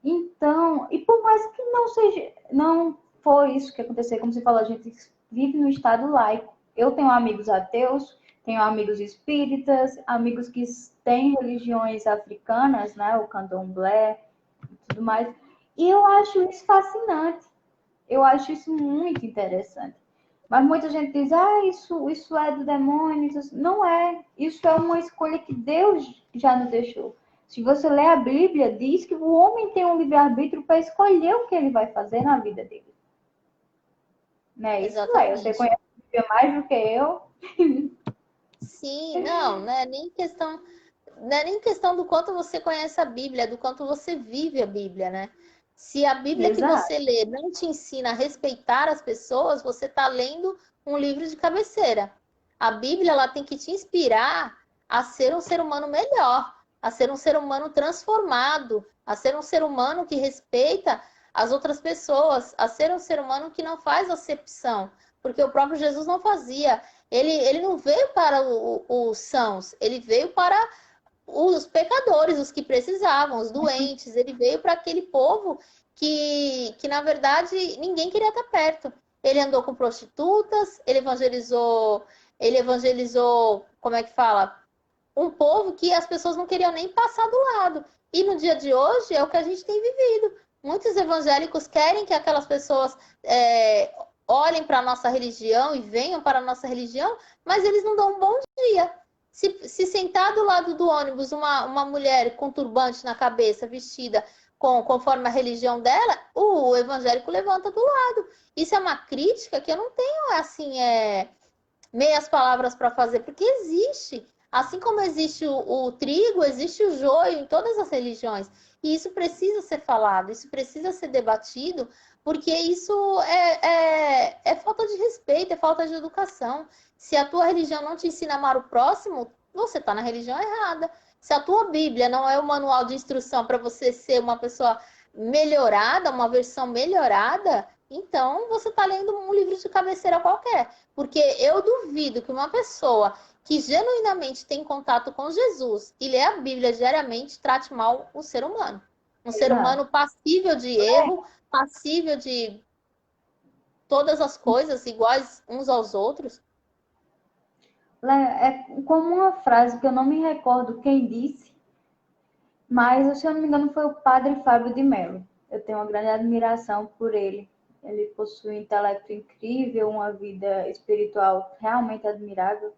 Então, e por mais que não seja, não foi isso que aconteceu, como você falou, a gente vive no estado laico. Eu tenho amigos ateus, tenho amigos espíritas, amigos que têm religiões africanas, né, o candomblé e tudo mais. E eu acho isso fascinante. Eu acho isso muito interessante. Mas muita gente diz, isso é do demônio. Não é. Isso é uma escolha que Deus já nos deixou. Se você ler a Bíblia, diz que o homem tem um livre-arbítrio para escolher o que ele vai fazer na vida dele. Né? Isso é. Você Exatamente. conhece a Bíblia mais do que eu. Sim, não é nem questão, não é nem questão do quanto você conhece a Bíblia, é do quanto você vive a Bíblia, né? Se a Bíblia que Exato. você lê não te ensina a respeitar as pessoas, você está lendo um livro de cabeceira. A Bíblia ela tem que te inspirar a ser um ser humano melhor, a ser um ser humano transformado, a ser um ser humano que respeita as outras pessoas, a ser um ser humano que não faz acepção, porque o próprio Jesus não fazia. Ele não veio para os sãos, ele veio para os pecadores, os que precisavam, os doentes. Ele veio para aquele povo que, na verdade, ninguém queria estar perto. Ele andou com prostitutas, ele evangelizou, como é que fala? Um povo que as pessoas não queriam nem passar do lado. E no dia de hoje é o que a gente tem vivido. Muitos evangélicos querem que aquelas pessoas olhem para a nossa religião e venham para a nossa religião, mas eles não dão um bom dia. Se sentar do lado do ônibus uma mulher com turbante na cabeça, vestida conforme a religião dela, o evangélico levanta do lado. Isso é uma crítica que eu não tenho, assim, meias palavras para fazer, porque existe. Assim como existe o trigo, existe o joio em todas as religiões. E isso precisa ser falado, isso precisa ser debatido, porque isso é falta de respeito, é falta de educação. Se a tua religião não te ensina a amar o próximo, você está na religião errada. Se a tua Bíblia não é o manual de instrução para você ser uma pessoa melhorada, uma versão melhorada, então você está lendo um livro de cabeceira qualquer. Porque eu duvido que uma pessoa que genuinamente tem contato com Jesus e lê a Bíblia diariamente trate mal um ser humano. Um ser Exato. humano passível de erro, passível de todas as coisas iguais uns aos outros. É como uma frase que eu não me recordo quem disse, mas, se eu não me engano, foi o padre Fábio de Mello. Eu tenho uma grande admiração por ele. Ele possui um intelecto incrível, uma vida espiritual realmente admirável.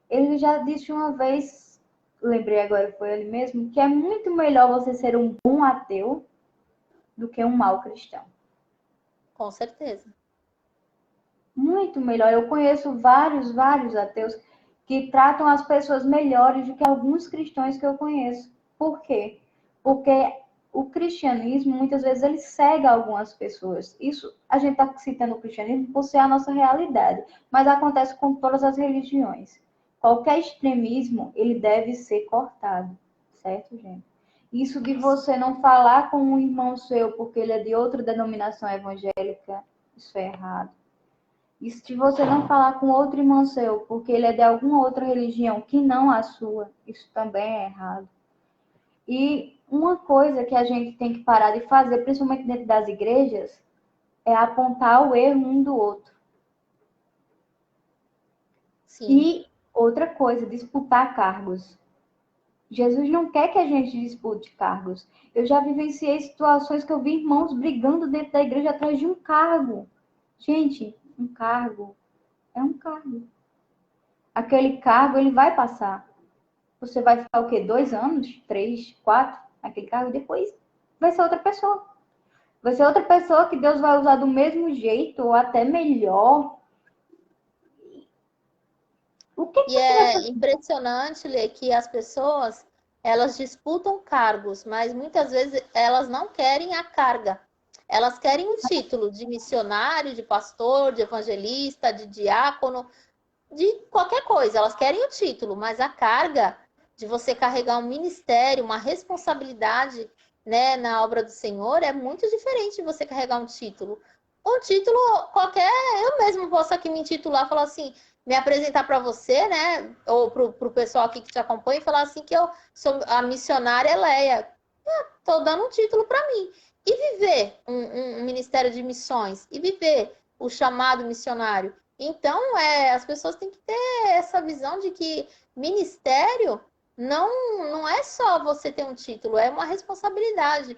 Ele já disse uma vez, lembrei agora, foi ele mesmo, que é muito melhor você ser um bom ateu do que um mau cristão. Com certeza. Muito melhor. Eu conheço vários ateus que tratam as pessoas melhores do que alguns cristãos que eu conheço. Por quê? Porque o cristianismo, muitas vezes, ele cega algumas pessoas. Isso, a gente está citando o cristianismo por ser a nossa realidade, mas acontece com todas as religiões. Qualquer extremismo, ele deve ser cortado, certo, gente? Isso de você não falar com um irmão seu porque ele é de outra denominação evangélica, isso é errado. E se você não falar com outro irmão seu, porque ele é de alguma outra religião que não a sua, isso também é errado. E uma coisa que a gente tem que parar de fazer, principalmente dentro das igrejas, é apontar o erro um do outro. Sim. E outra coisa, disputar cargos. Jesus não quer que a gente dispute cargos. Eu já vivenciei situações que eu vi irmãos brigando dentro da igreja atrás de um cargo. Gente, um cargo é um cargo. Aquele cargo, ele vai passar. Você vai ficar o quê? 2 anos? 3, 4? Naquele cargo? Depois vai ser outra pessoa. Vai ser outra pessoa que Deus vai usar do mesmo jeito ou até melhor. O que E você vai é fazer? impressionante, Lê, que as pessoas, elas disputam cargos, mas muitas vezes elas não querem a carga. Elas querem o título de missionário, de pastor, de evangelista, de diácono, de qualquer coisa. Elas querem o título, mas a carga de você carregar um ministério, uma responsabilidade, né, na obra do Senhor, é muito diferente de você carregar um título. Um título qualquer, eu mesmo posso aqui me intitular, falar assim, me apresentar para você, né, ou para o pessoal aqui que te acompanha, e falar assim que eu sou a missionária Leia. Estou dando um título para mim. E viver um ministério de missões, e viver o chamado missionário. Então, as pessoas têm que ter essa visão de que ministério não é só você ter um título, é uma responsabilidade.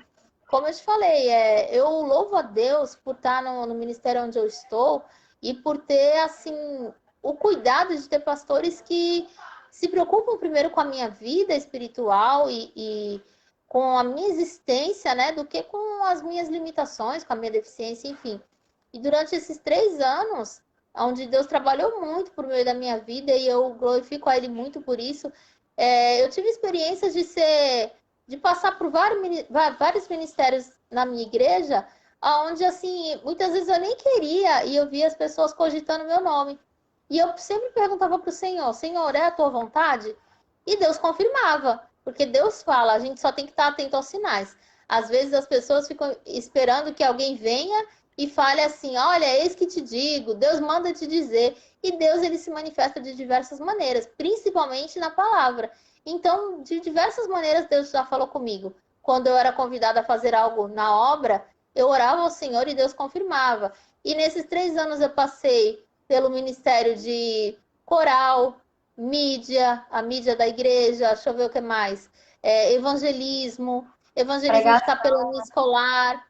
Como eu te falei, eu louvo a Deus por estar no ministério onde eu estou e por ter, assim, o cuidado de ter pastores que se preocupam primeiro com a minha vida espiritual e com a minha existência, né, do que com as minhas limitações, com a minha deficiência, enfim. E durante esses 3 anos, onde Deus trabalhou muito por meio da minha vida e eu glorifico a Ele muito por isso, eu tive experiências de passar por vários ministérios na minha igreja, onde, assim, muitas vezes eu nem queria e eu via as pessoas cogitando meu nome. E eu sempre perguntava para o Senhor, Senhor, é a tua vontade? E Deus confirmava, porque Deus fala, a gente só tem que estar atento aos sinais. Às vezes as pessoas ficam esperando que alguém venha e fale assim, olha, eis que te digo, Deus manda te dizer. E Deus, ele se manifesta de diversas maneiras, principalmente na palavra. Então, de diversas maneiras, Deus já falou comigo. Quando eu era convidada a fazer algo na obra, eu orava ao Senhor e Deus confirmava. E nesses 3 anos eu passei pelo ministério de coral, mídia, a mídia da igreja, deixa eu ver o que mais. Evangelismo de capelania escolar.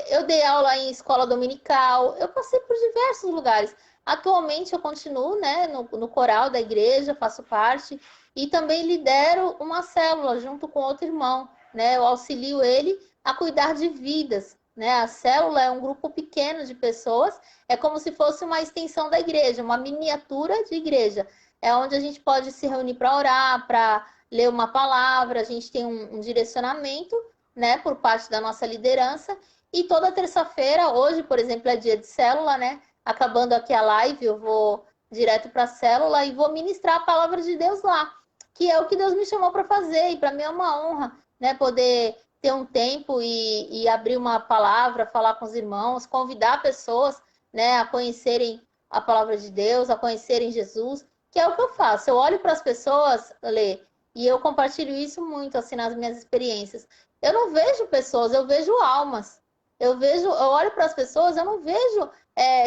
Eu dei aula em escola dominical, eu passei por diversos lugares. Atualmente eu continuo, né, no coral da igreja, faço parte e também lidero uma célula junto com outro irmão, né? Eu auxilio ele a cuidar de vidas, né? A célula é um grupo pequeno de pessoas, é como se fosse uma extensão da igreja, uma miniatura de igreja. É onde a gente pode se reunir para orar, para ler uma palavra, a gente tem um direcionamento, né, por parte da nossa liderança. E toda terça-feira, hoje, por exemplo, é dia de célula, né? Acabando aqui a live, eu vou direto para a célula e vou ministrar a palavra de Deus lá, que é o que Deus me chamou para fazer. E para mim é uma honra, né, poder ter um tempo e abrir uma palavra, falar com os irmãos, convidar pessoas, né, a conhecerem a palavra de Deus, a conhecerem Jesus, que é o que eu faço. Eu olho para as pessoas, Lê, e eu compartilho isso muito, assim, nas minhas experiências. Eu não vejo pessoas, eu vejo almas. Eu olho para as pessoas, eu não vejo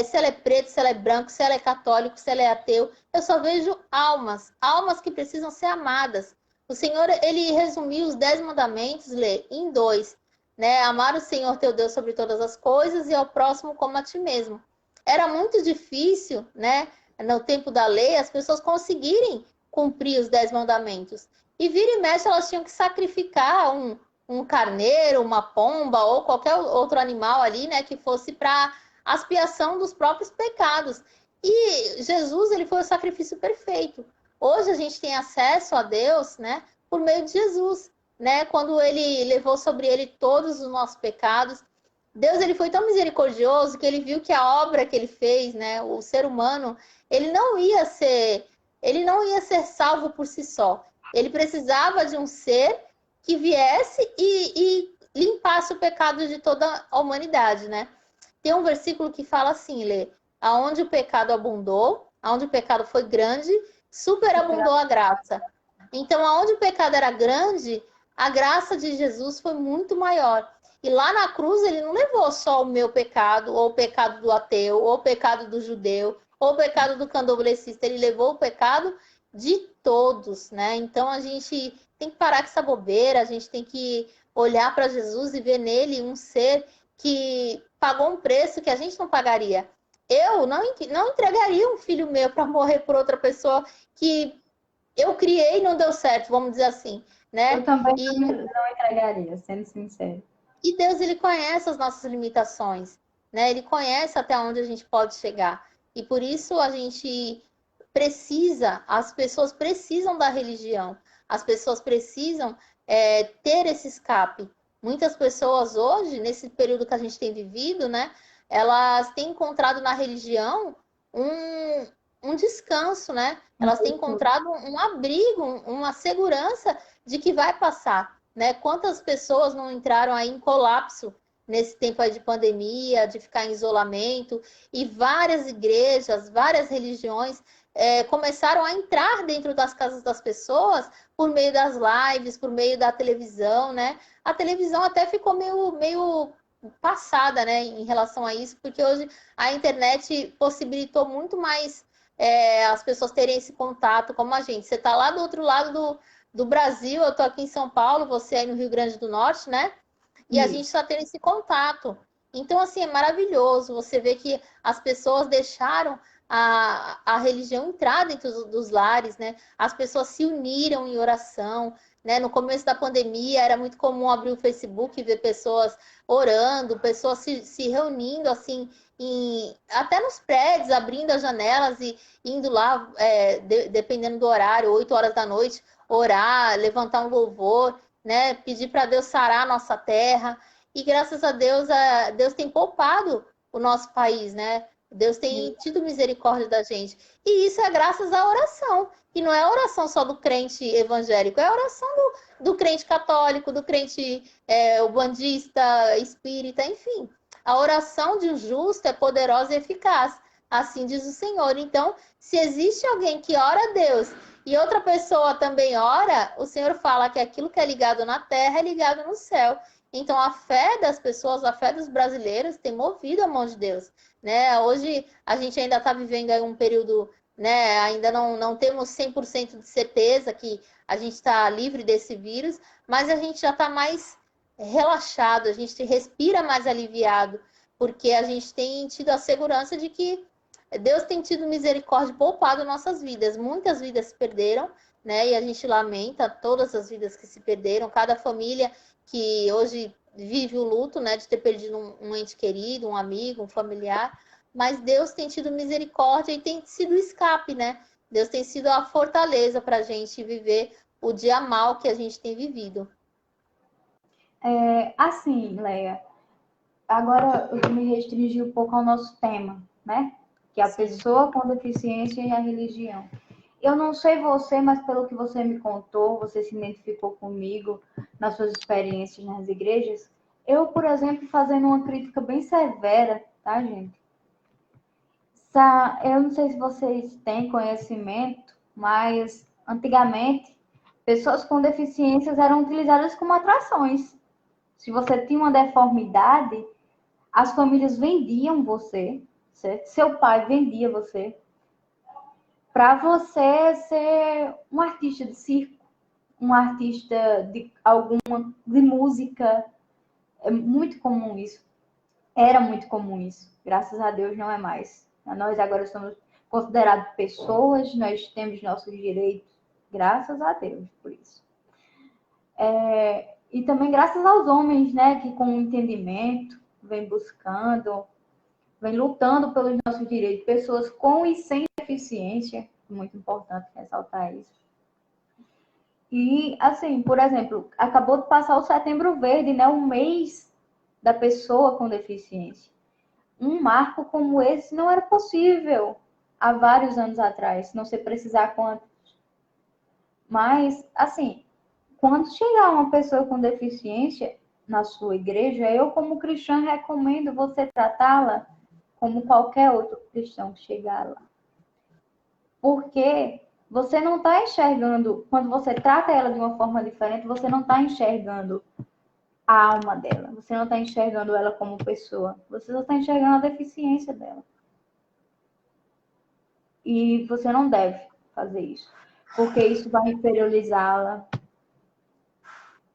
se ela é preto, se ela é branco, se ela é católico, se ela é ateu. Eu só vejo almas, almas que precisam ser amadas. O Senhor, ele resumiu os 10 mandamentos, Lê, em 2, né? Amar o Senhor teu Deus sobre todas as coisas e ao próximo como a ti mesmo. Era muito difícil, né? No tempo da lei, as pessoas conseguirem cumprir os 10 mandamentos. E vira e mexe, elas tinham que sacrificar um carneiro, uma pomba ou qualquer outro animal ali, né, que fosse para expiação dos próprios pecados. E Jesus, ele foi o sacrifício perfeito. Hoje a gente tem acesso a Deus, né, por meio de Jesus, né, quando ele levou sobre ele todos os nossos pecados. Deus, ele foi tão misericordioso que ele viu que a obra que ele fez, né, o ser humano, ele não ia ser salvo por si só. Ele precisava de um ser que viesse e limpasse o pecado de toda a humanidade, né? Tem um versículo que fala assim, Lê, aonde o pecado abundou, aonde o pecado foi grande, superabundou a graça. Então, aonde o pecado era grande, a graça de Jesus foi muito maior. E lá na cruz ele não levou só o meu pecado, ou o pecado do ateu, ou o pecado do judeu, ou o pecado do candomblessista. Ele levou o pecado de todos, né? Então a gente tem que parar com essa bobeira, a gente tem que olhar para Jesus e ver nele um ser que pagou um preço que a gente não pagaria. Eu não entregaria um filho meu para morrer por outra pessoa que eu criei e não deu certo, vamos dizer assim, né? Eu também não entregaria, sendo sincero. E Deus, ele conhece as nossas limitações, né? Ele conhece até onde a gente pode chegar. E por isso a gente as pessoas precisam da religião. As pessoas precisam ter esse escape. Muitas pessoas hoje, nesse período que a gente tem vivido, né? Elas têm encontrado na religião um descanso, né? Elas têm encontrado um abrigo, uma segurança de que vai passar, né? Quantas pessoas não entraram aí em colapso nesse tempo aí de pandemia, de ficar em isolamento, e várias igrejas, várias religiões começaram a entrar dentro das casas das pessoas por meio das lives, por meio da televisão, né? A televisão até ficou meio passada, né, em relação a isso, porque hoje a internet possibilitou muito mais as pessoas terem esse contato como a gente. Você está lá do outro lado do Brasil, eu estou aqui em São Paulo, você aí no Rio Grande do Norte, né? E a gente só tem esse contato. Então, assim, é maravilhoso você ver que as pessoas deixaram a religião entrar dentro dos lares, né? As pessoas se uniram em oração, né? No começo da pandemia era muito comum abrir o Facebook e ver pessoas orando, pessoas se reunindo, assim, até nos prédios, abrindo as janelas e indo lá, dependendo do horário, 8 horas da noite, orar, levantar um louvor, né? Pedir para Deus sarar a nossa terra. E graças a Deus, Deus tem poupado o nosso país, né? Deus tem tido misericórdia da gente. E isso é graças à oração. E não é a oração só do crente evangélico, é a oração do crente católico, do crente ubandista, espírita, enfim. A oração de um justo é poderosa e eficaz. Assim diz o Senhor. Então, se existe alguém que ora a Deus e outra pessoa também ora, o Senhor fala que aquilo que é ligado na terra é ligado no céu. Então, a fé das pessoas, a fé dos brasileiros tem movido a mão de Deus, né? Hoje, a gente ainda está vivendo aí um período, né? Ainda não temos 100% de certeza que a gente está livre desse vírus, mas a gente já está mais relaxado, a gente respira mais aliviado, porque a gente tem tido a segurança de que Deus tem tido misericórdia e poupado nossas vidas. Muitas vidas se perderam, né? E a gente lamenta todas as vidas que se perderam, cada família que hoje vive o luto, né, de ter perdido um ente querido, um amigo, um familiar, mas Deus tem tido misericórdia e tem sido o escape, né? Deus tem sido a fortaleza para a gente viver o dia mal que a gente tem vivido. Assim, Leia, agora eu vou me restringir um pouco ao nosso tema, né? Que é a pessoa com deficiência e a religião. Eu não sei você, mas pelo que você me contou, você se identificou comigo nas suas experiências nas igrejas. Eu, por exemplo, fazendo uma crítica bem severa, tá, gente? Eu não sei se vocês têm conhecimento, mas antigamente pessoas com deficiências eram utilizadas como atrações. Se você tinha uma deformidade, as famílias vendiam você, certo? Seu pai vendia você para você ser um artista de circo, um artista de música. É muito comum isso. Era muito comum isso. Graças a Deus não é mais. Nós agora somos considerados pessoas, nós temos nossos direitos. Graças a Deus por isso. E também graças aos homens, né, que com entendimento vem buscando, vem lutando pelos nossos direitos. Pessoas com e sem deficiência, muito importante ressaltar isso. E, assim, por exemplo, acabou de passar o Setembro Verde, né, o mês da pessoa com deficiência. Um marco como esse não era possível há vários anos atrás, não sei precisar quantos. Mas, assim, quando chegar uma pessoa com deficiência na sua igreja, eu, como cristã, recomendo você tratá-la como qualquer outro cristão que chegar lá. Porque você não está enxergando, quando você trata ela de uma forma diferente, você não está enxergando a alma dela, você não está enxergando ela como pessoa, você só está enxergando a deficiência dela. E você não deve fazer isso, porque isso vai inferiorizá-la,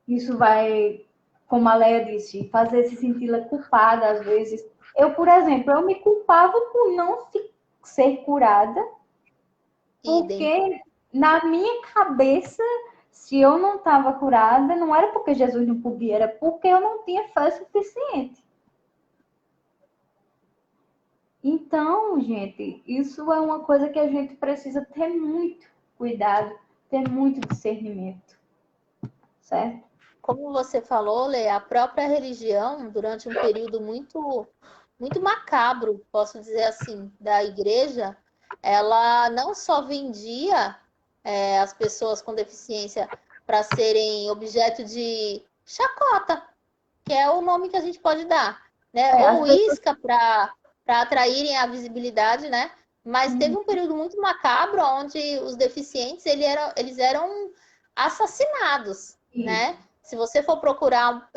isso vai, como a Leia disse, fazer se senti-la culpada às vezes. Eu, por exemplo, eu me culpava por não ser curada, porque na minha cabeça, se eu não estava curada, não era porque Jesus não podia, era porque eu não tinha fé suficiente. Então, gente, isso é uma coisa que a gente precisa ter muito cuidado, ter muito discernimento, certo? Como você falou, Lê, a própria religião, durante um período muito, muito macabro, posso dizer assim, da igreja, ela não só vendia as pessoas com deficiência para serem objeto de chacota, que é o nome que a gente pode dar, né? As Ou pessoas... isca para atraírem a visibilidade, né? Mas teve um período muito macabro onde os deficientes eles eram assassinados, Isso. né? Se você for procurar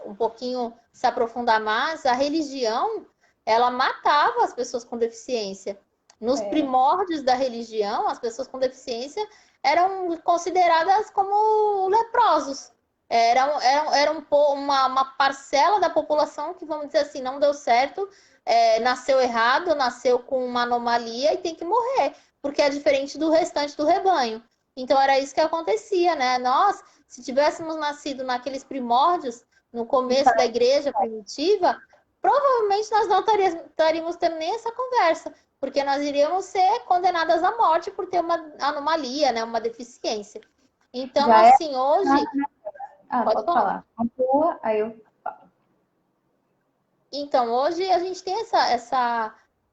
um pouquinho, se aprofundar mais, a religião, ela matava as pessoas com deficiência. Nos É, primórdios da religião, as pessoas com deficiência eram consideradas como leprosos. Era uma parcela da população que, vamos dizer assim, não deu certo, nasceu errado, nasceu com uma anomalia e tem que morrer, porque é diferente do restante do rebanho. Então era isso que acontecia, né? Nós, se tivéssemos nascido naqueles primórdios, no começo da igreja primitiva, provavelmente nós não estaríamos tendo nem essa conversa, porque nós iríamos ser condenadas à morte por ter uma anomalia, né? Uma deficiência. Então, já é. assim, hoje. Pode Pode falar. falar. Conclua, aí eu... Então, hoje a gente tem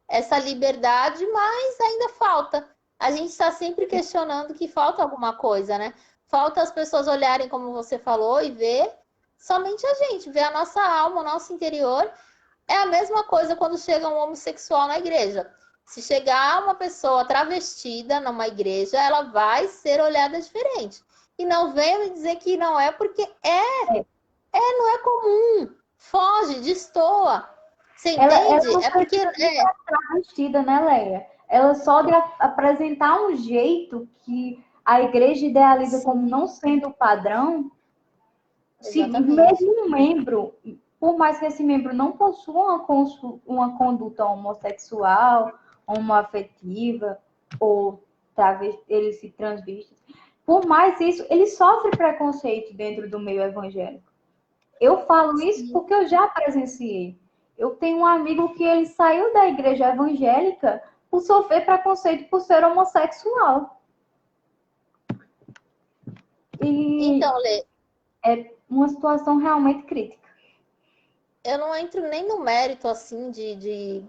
essa liberdade, mas ainda falta. A gente está sempre questionando que falta alguma coisa, né? Falta as pessoas olharem, como você falou, e ver somente a gente, ver a nossa alma, o nosso interior. É a mesma coisa quando chega um homossexual na igreja. Se chegar uma pessoa travestida numa igreja, ela vai ser olhada diferente. E não venha me dizer que não é, porque não é comum. Foge, destoa. Você ela entende? não É porque precisa estar travestida, né, Leia? Ela só de apresentar um jeito que a igreja idealiza como sim, não sendo o padrão, se exatamente. mesmo um membro, por mais que esse membro não possua uma conduta homossexual, homoafetiva, ou ele se transviste, por mais isso, ele sofre preconceito dentro do meio evangélico. Eu falo isso Sim. porque eu já presenciei. Eu tenho um amigo que ele saiu da igreja evangélica por sofrer preconceito por ser homossexual. E Então, Lê, é uma situação realmente crítica. eu não entro nem no mérito assim de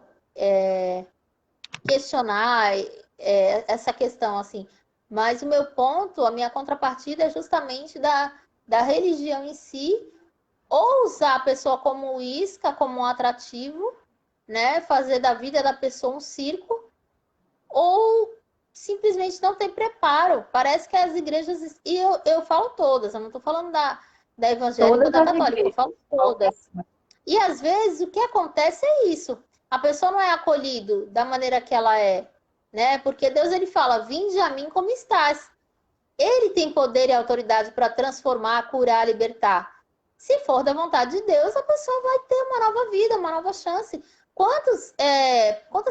questionar essa questão assim. Mas o meu ponto, a minha contrapartida é justamente da religião em si, ou usar a pessoa como isca, como um atrativo, né? Fazer da vida da pessoa um circo, ou simplesmente não tem preparo. Parece que as igrejas, e eu falo todas, eu não estou falando da evangélica ou Todas da as católica, eu igrejas. falo todas. E às vezes o que acontece é isso. A pessoa não é acolhida da maneira que ela é, né? Porque Deus ele fala: "Vinde a mim como estás". Ele tem poder e autoridade para transformar, curar, libertar. Se for da vontade de Deus, a pessoa vai ter uma nova vida, uma nova chance. Quantas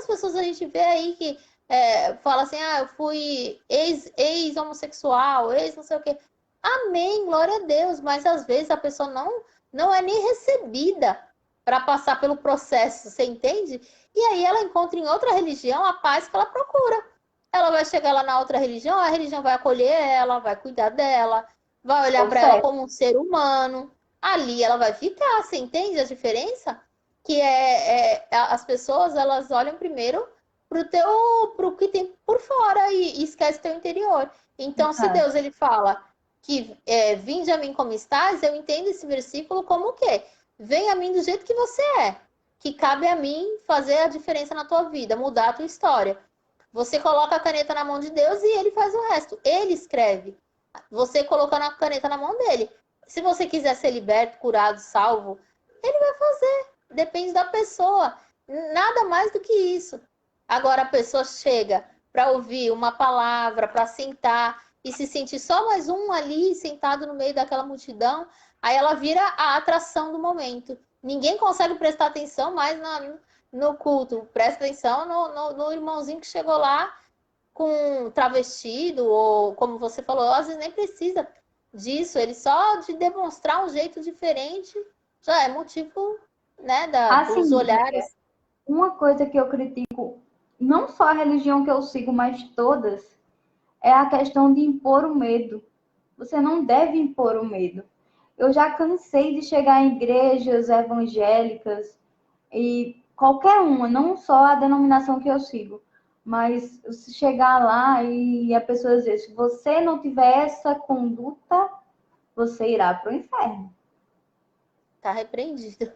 pessoas a gente vê aí que fala assim, eu fui ex-homossexual, ex não sei o quê. Amém, glória a Deus. Mas às vezes a pessoa não é nem recebida para passar pelo processo, você entende? E aí ela encontra em outra religião a paz que ela procura. Ela vai chegar lá na outra religião, a religião vai acolher ela, vai cuidar dela, vai olhar para ela Consegue. como um ser humano. Ali ela vai ficar, você entende a diferença? Que as pessoas elas olham primeiro pro que tem por fora e esquece teu interior. Então, se Deus ele fala que vinde a mim como estás, eu entendo esse versículo como o quê? Vem a mim do jeito que você é, que cabe a mim fazer a diferença na tua vida, mudar a tua história. Você coloca a caneta na mão de Deus e ele faz o resto. Ele escreve. Você colocando a caneta na mão dele. Se você quiser ser liberto, curado, salvo, ele vai fazer. Depende da pessoa. Nada mais do que isso. Agora a pessoa chega para ouvir uma palavra, para sentar e se sentir só mais um ali sentado no meio daquela multidão, aí ela vira a atração do momento. Ninguém consegue prestar atenção mais no culto. Presta atenção no irmãozinho que chegou lá com travestido, ou como você falou, às vezes nem precisa disso, ele só de demonstrar um jeito diferente já é motivo, né, dos Assim, olhares. uma coisa que eu critico, não só a religião que eu sigo, mas todas, é a questão de impor o medo. Você não deve impor o medo. Eu já cansei de chegar em igrejas evangélicas e qualquer uma, não só a denominação que eu sigo, Mas se chegar lá e a pessoa dizer, se você não tiver essa conduta, você irá para o inferno. Tá repreendido.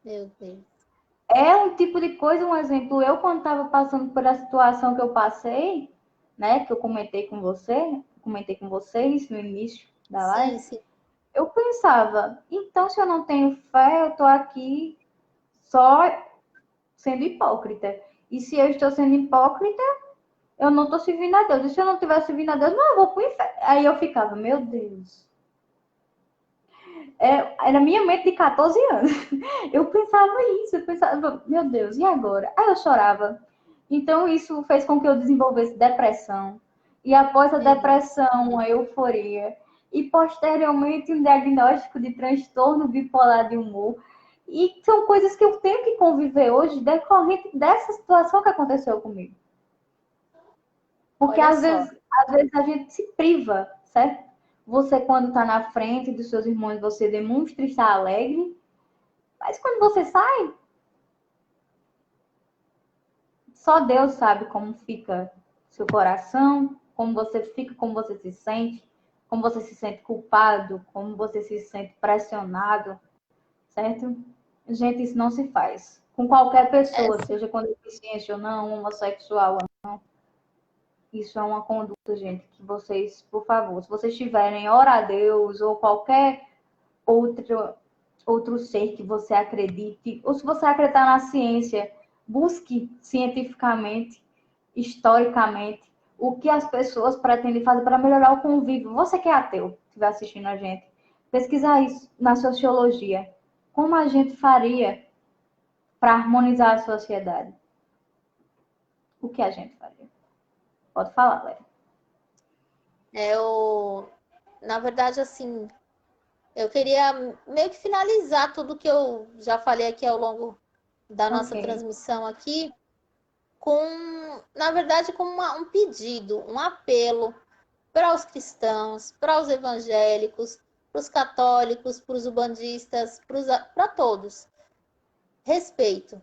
Meu Deus. É um tipo de coisa, um exemplo, eu quando estava passando por a situação que eu passei, né, que eu comentei com vocês no início da Sim, live, sim. eu pensava, então se eu não tenho fé, eu estou aqui só sendo hipócrita. E se eu estou sendo hipócrita, eu não estou servindo a Deus. E se eu não estiver servindo a Deus, não, eu vou pro inferno. Aí eu ficava, meu Deus. Era minha mente de 14 anos. Eu pensava isso, eu pensava, meu Deus, e agora? Aí eu chorava. Então isso fez com que eu desenvolvesse depressão. E após a Meu Deus. depressão, a euforia. E posteriormente um diagnóstico de transtorno bipolar de humor. E são coisas que eu tenho que conviver hoje decorrente dessa situação que aconteceu comigo. Porque Olha só. às vezes a gente se priva, certo? Você, quando está na frente dos seus irmãos, você demonstra estar alegre, mas quando você sai, só Deus sabe como fica seu coração, como você fica, como você se sente culpado, como você se sente pressionado, certo? Gente, isso não se faz. Com qualquer É, pessoa, seja com deficiência ou não, homossexual. Isso é uma conduta, gente, que vocês, por favor, se vocês tiverem, ora a Deus ou qualquer outro, outro ser que você acredite, ou se você acreditar na ciência, busque cientificamente, historicamente, o que as pessoas pretendem fazer para melhorar o convívio. Você que é ateu, que estiver assistindo a gente, pesquisar isso na sociologia. Como a gente faria para harmonizar a sociedade? O que a gente faria? Pode falar, Léa. eu, na verdade, assim, eu queria meio que finalizar tudo que eu já falei aqui ao longo da Ok. nossa transmissão aqui, com, na verdade, com um pedido, um apelo para os cristãos, para os evangélicos, para os católicos, para os ubandistas, para todos. Respeito.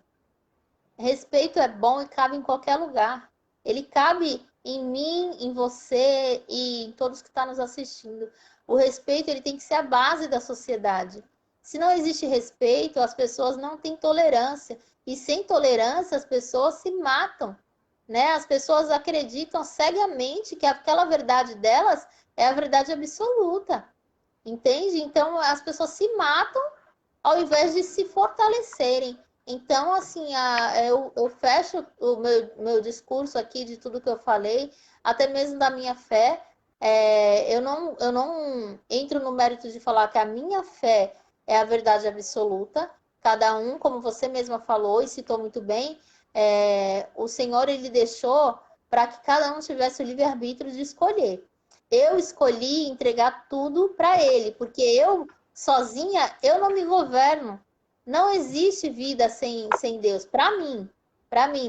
Respeito é bom e cabe em qualquer lugar. Ele cabe em mim, em você e em todos que estão nos assistindo. O respeito ele tem que ser a base da sociedade. Se não existe respeito, as pessoas não têm tolerância. E sem tolerância, as pessoas se matam. Né? As pessoas acreditam cegamente que aquela verdade delas é a verdade absoluta. Entende? Então, as pessoas se matam ao invés de se fortalecerem. Então, assim, eu fecho o meu discurso aqui de tudo que eu falei, até mesmo da minha fé. Eu não entro no mérito de falar que a minha fé é a verdade absoluta. Cada um, como você mesma falou e citou muito bem, o Senhor ele deixou para que cada um tivesse o livre-arbítrio de escolher. Eu escolhi entregar tudo para Ele, porque eu sozinha eu não me governo. Não existe vida sem Deus. Para mim,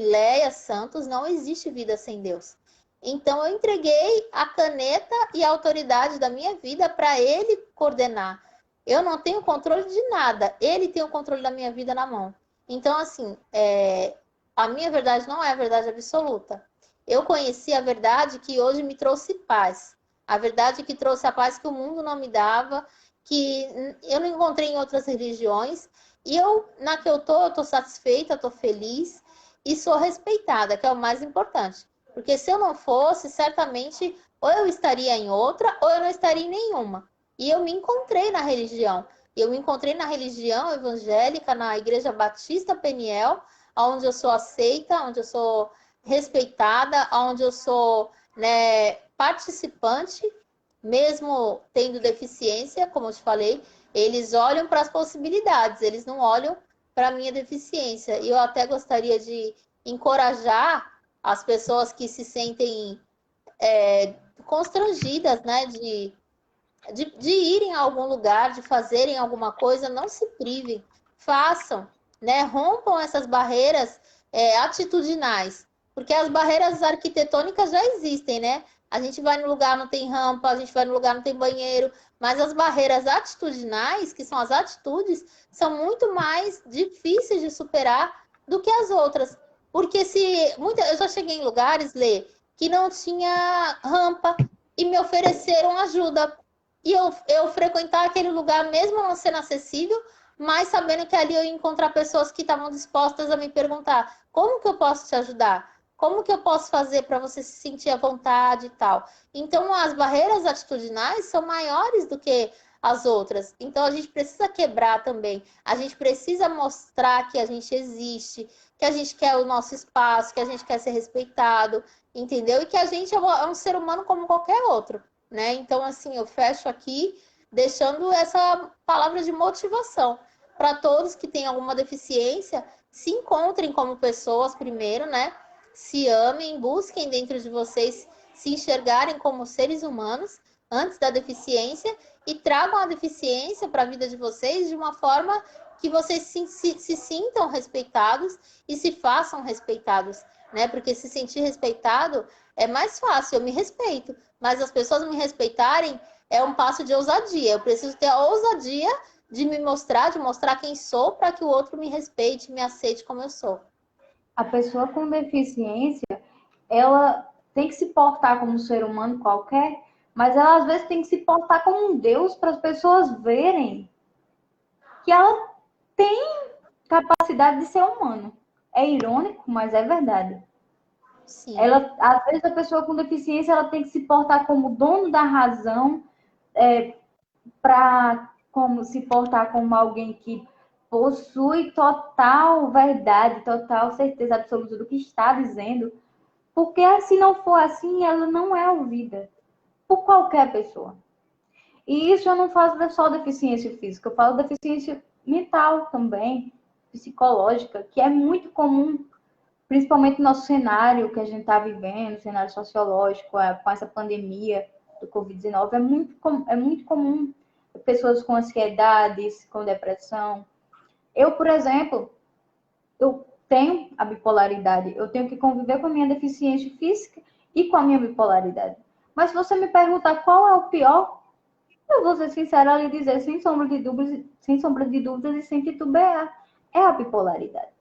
Léia Santos, não existe vida sem Deus. Então eu entreguei a caneta e a autoridade da minha vida para Ele coordenar. Eu não tenho controle de nada. Ele tem o controle da minha vida na mão. Então, assim, a minha verdade não é a verdade absoluta. Eu conheci a verdade que hoje me trouxe paz. A verdade que trouxe a paz que o mundo não me dava, que eu não encontrei em outras religiões. E na que eu tô satisfeita, tô feliz e sou respeitada, que é o mais importante. Porque se eu não fosse, certamente ou eu estaria em outra ou eu não estaria em nenhuma. E eu me encontrei na religião. Eu me encontrei na religião evangélica, na Igreja Batista Peniel, onde eu sou aceita, onde eu sou respeitada, onde eu sou, né, participante, mesmo tendo deficiência, como eu te falei, eles olham para as possibilidades, eles não olham para a minha deficiência. E eu até gostaria de encorajar as pessoas que se sentem constrangidas, né, de irem a algum lugar, de fazerem alguma coisa, não se privem, façam, né, rompam essas barreiras atitudinais, porque as barreiras arquitetônicas já existem, né? A gente vai no lugar não tem rampa, a gente vai no lugar não tem banheiro, mas as barreiras atitudinais, que são as atitudes, são muito mais difíceis de superar do que as outras. Porque eu já cheguei em lugares, Lê, que não tinha rampa e me ofereceram ajuda. E eu frequentar aquele lugar, mesmo não sendo acessível, mas sabendo que ali eu ia encontrar pessoas que estavam dispostas a me perguntar: como que eu posso te ajudar? Como que eu posso fazer para você se sentir à vontade e tal? Então, as barreiras atitudinais são maiores do que as outras. Então, a gente precisa quebrar também. A gente precisa mostrar que a gente existe, que a gente quer o nosso espaço, que a gente quer ser respeitado, entendeu? E que a gente é um ser humano como qualquer outro, né? Então, assim, eu fecho aqui deixando essa palavra de motivação para todos que têm alguma deficiência, se encontrem como pessoas primeiro, né? Se amem, busquem dentro de vocês se enxergarem como seres humanos antes da deficiência e tragam a deficiência para a vida de vocês de uma forma que vocês se sintam respeitados e se façam respeitados, né? Porque se sentir respeitado é mais fácil, eu me respeito, mas as pessoas me respeitarem é um passo de ousadia. Eu preciso ter a ousadia de me mostrar, de mostrar quem sou, para que o outro me respeite, me aceite como eu sou. A pessoa com deficiência, ela tem que se portar como um ser humano qualquer, mas ela às vezes tem que se portar como um Deus para as pessoas verem que ela tem capacidade de ser humano. É irônico, mas é verdade. Sim. Ela, às vezes a pessoa com deficiência ela tem que se portar como dono da razão, para como se portar como alguém que possui total verdade, total certeza absoluta do que está dizendo, porque se não for assim, ela não é ouvida por qualquer pessoa. E isso eu não falo só deficiência física, eu falo deficiência mental também, psicológica, que é muito comum, principalmente no nosso cenário que a gente está vivendo, cenário sociológico, com essa pandemia do Covid-19, é muito comum pessoas com ansiedades, com depressão. Eu, por exemplo, eu tenho a bipolaridade, eu tenho que conviver com a minha deficiência física e com a minha bipolaridade. Mas se você me perguntar qual é o pior, eu vou ser sincera ali dizer, sem sombra de dúvidas e sem titubear, é a bipolaridade.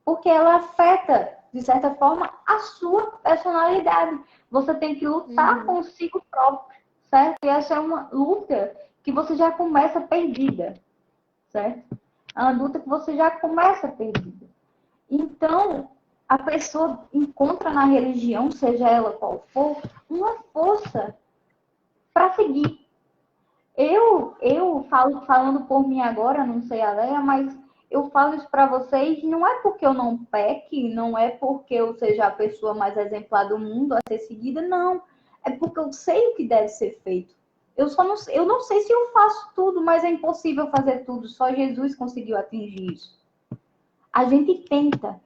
Porque ela afeta, de certa forma, a sua personalidade. Você tem que lutar consigo próprio, certo? E essa é uma luta que você já começa perdida, certo? É uma luta que você já começa perdida. Então, a pessoa encontra na religião, seja ela qual for, uma força para seguir. Eu falo, falando por mim agora, não sei a Leia, mas eu falo isso para vocês, não é porque eu não peque, não é porque eu seja a pessoa mais exemplar do mundo a ser seguida, não. É porque eu sei o que deve ser feito. Eu não sei se eu faço tudo, mas é impossível fazer tudo. Só Jesus conseguiu atingir isso. A gente tenta.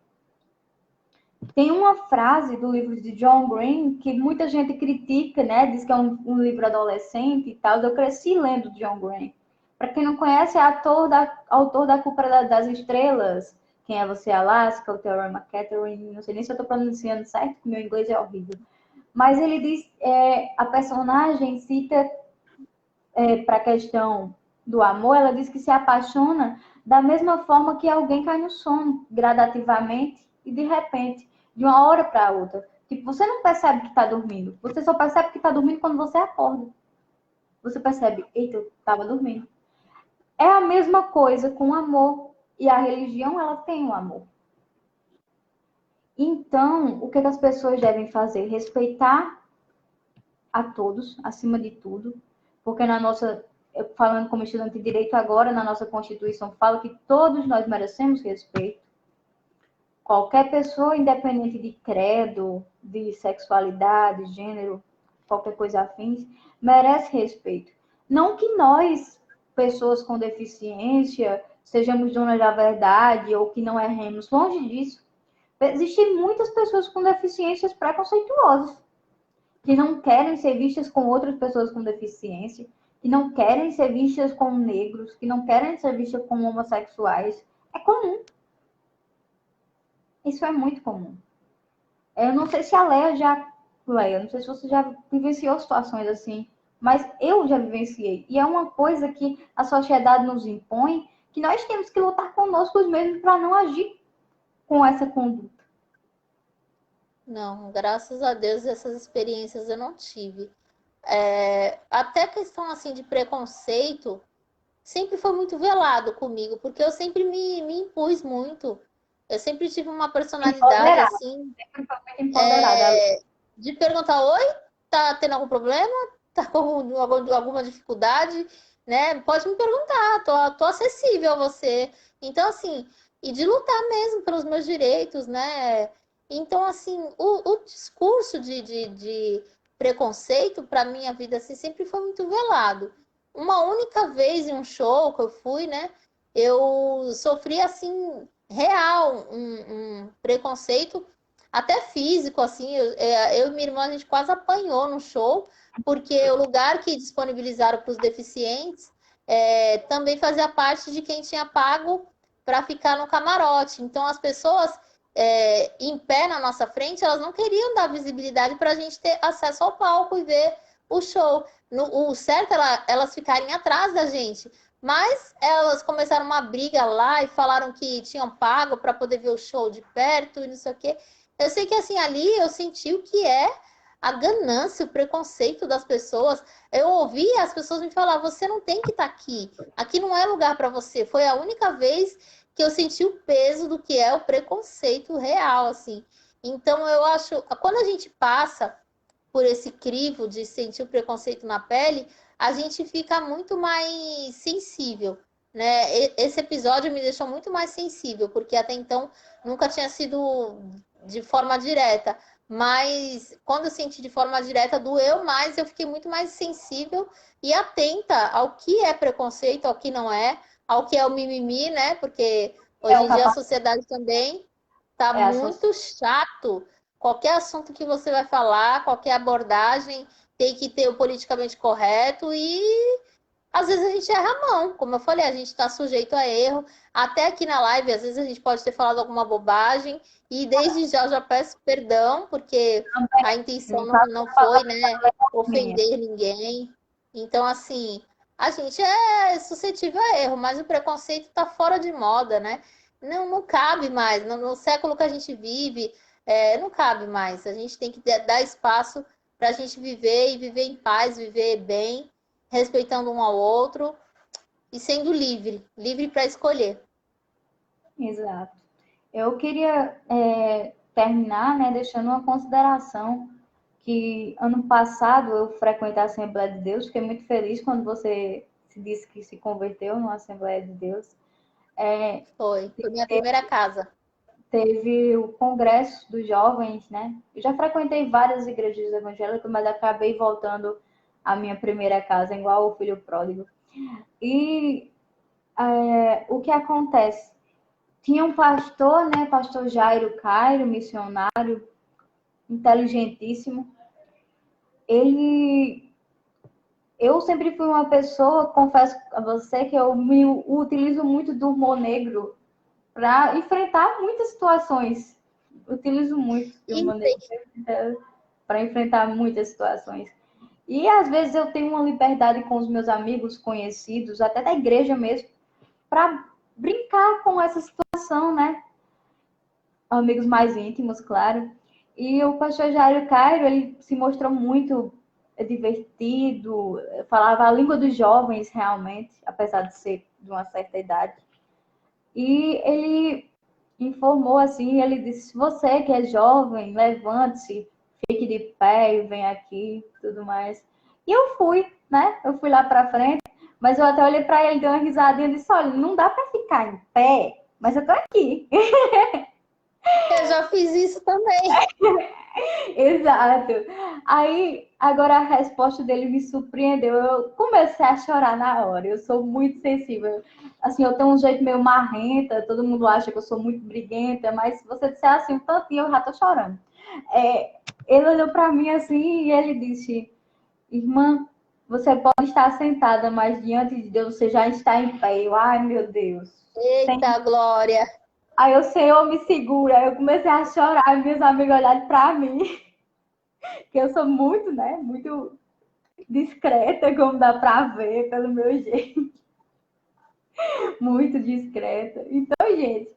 Tem uma frase do livro de John Green que muita gente critica, né? Diz que é um livro adolescente e tal. Eu cresci lendo John Green. Para quem não conhece, é autor da Culpa das Estrelas. Quem é você, Alaska? O Theorema Catherine. Não sei nem se eu estou pronunciando certo, porque meu inglês é horrível. Mas ele diz, a personagem cita para a questão do amor, ela diz que se apaixona da mesma forma que alguém cai no sono, gradativamente e de repente, de uma hora para outra. Tipo, você não percebe que está dormindo. Você só percebe que está dormindo quando você acorda. Você percebe, eita, eu estava dormindo. É a mesma coisa com o amor. E a religião, ela tem o amor. Então, o que as pessoas devem fazer? Respeitar a todos, acima de tudo. Porque na nossa, falando como estudante de direito agora, na nossa Constituição fala que todos nós merecemos respeito. Qualquer pessoa, independente de credo, de sexualidade, gênero, qualquer coisa afins, merece respeito. Não que nós, pessoas com deficiência, sejamos donas da verdade ou que não erremos, longe disso. Existem muitas pessoas com deficiências preconceituosas, que não querem ser vistas com outras pessoas com deficiência, que não querem ser vistas como negros, que não querem ser vistas como homossexuais. É comum. Isso é muito comum. Eu não sei se a Leia, não sei se você já vivenciou situações assim, mas eu já vivenciei. E é uma coisa que a sociedade nos impõe, que nós temos que lutar conosco mesmos para não agir com essa conduta. Não, graças a Deus essas experiências eu não tive. Até questão assim de preconceito sempre foi muito velado comigo, porque eu sempre me impus muito. Eu sempre tive uma personalidade Empoderada, assim, sempre foi muito empoderada. de perguntar, oi, tá tendo algum problema? Tá com alguma dificuldade? Né? Pode me perguntar, tô acessível a você. Então, assim, e de lutar mesmo pelos meus direitos, né? Então, assim, o discurso de preconceito para minha vida assim, sempre foi muito velado. Uma única vez em um show que eu fui, né? Eu sofri, assim, real, um preconceito até físico, assim, eu e minha irmã, a gente quase apanhou no show, porque o lugar que disponibilizaram para os deficientes também fazia parte de quem tinha pago para ficar no camarote. Então, as pessoas em pé na nossa frente, elas não queriam dar visibilidade para a gente ter acesso ao palco e ver o show. O certo era elas ficarem atrás da gente. Mas elas começaram uma briga lá e falaram que tinham pago para poder ver o show de perto e não sei o quê. Eu sei que assim, ali eu senti o que é a ganância, o preconceito das pessoas. Eu ouvi as pessoas me falar: você não tem que estar aqui. Aqui não é lugar para você. Foi a única vez que eu senti o peso do que é o preconceito real, assim. Então eu acho, quando a gente passa por esse crivo de sentir o preconceito na pele, a gente fica muito mais sensível, né? Esse episódio me deixou muito mais sensível, porque até então nunca tinha sido de forma direta, mas quando eu senti de forma direta, doeu mais, eu fiquei muito mais sensível e atenta ao que é preconceito, ao que não é, ao que é o mimimi, né? Porque É hoje o em dia a capaz, sociedade também tá é a muito chato. Qualquer assunto que você vai falar, qualquer abordagem, tem que ter o politicamente correto e às vezes a gente erra a mão. Como eu falei, a gente está sujeito a erro. Até aqui na live, às vezes a gente pode ter falado alguma bobagem e desde já eu já peço perdão, porque a intenção não foi, né, minha. ofender ninguém. Então, assim, a gente é suscetível a erro, mas o preconceito está fora de moda, né? Não cabe mais. No século que a gente vive, não cabe mais. A gente tem que dar espaço para a gente viver e viver em paz, viver bem, respeitando um ao outro e sendo livre, livre para escolher. Exato. Eu queria terminar, né, deixando uma consideração que ano passado eu frequentei a Assembleia de Deus, fiquei muito feliz quando você se disse que se converteu na Assembleia de Deus. Foi minha primeira casa. Teve o Congresso dos Jovens, né? Eu já frequentei várias igrejas evangélicas, mas acabei voltando à minha primeira casa, igual o filho pródigo. E o que acontece? Tinha um pastor, né? Pastor Jairo Cairo, missionário, inteligentíssimo. Eu sempre fui uma pessoa, confesso a você, que eu me utilizo muito do humor negro para enfrentar muitas situações. Utilizo muito do humor negro para enfrentar muitas situações. E às vezes eu tenho uma liberdade com os meus amigos conhecidos, até da igreja mesmo, para brincar com essa situação, né? Amigos mais íntimos, claro. E o pastor Jairo Cairo, ele se mostrou muito divertido, falava a língua dos jovens realmente, apesar de ser de uma certa idade. E ele informou assim, ele disse: você que é jovem, levante-se, fique de pé e vem aqui, tudo mais. E eu fui, né? Eu fui lá para frente, mas eu até olhei para ele, dei uma risadinha e disse: olha, não dá para ficar em pé, mas eu tô aqui. Eu já fiz isso também. Exato. Aí, agora a resposta dele me surpreendeu. Eu comecei a chorar na hora. Eu sou muito sensível. Assim, eu tenho um jeito meio marrenta, todo mundo acha que eu sou muito briguenta, mas se você disser assim um tantinho, eu já tô chorando. Ele olhou para mim assim e ele disse: irmã, você pode estar sentada, mas diante de Deus você já está em pé. Eu, ai, meu Deus. Eita, Glória! Aí o Senhor me segura. Aí eu comecei a chorar e meus amigos olharam para mim, que eu sou muito, né, muito discreta, como dá para ver pelo meu jeito, muito discreta. Então, gente,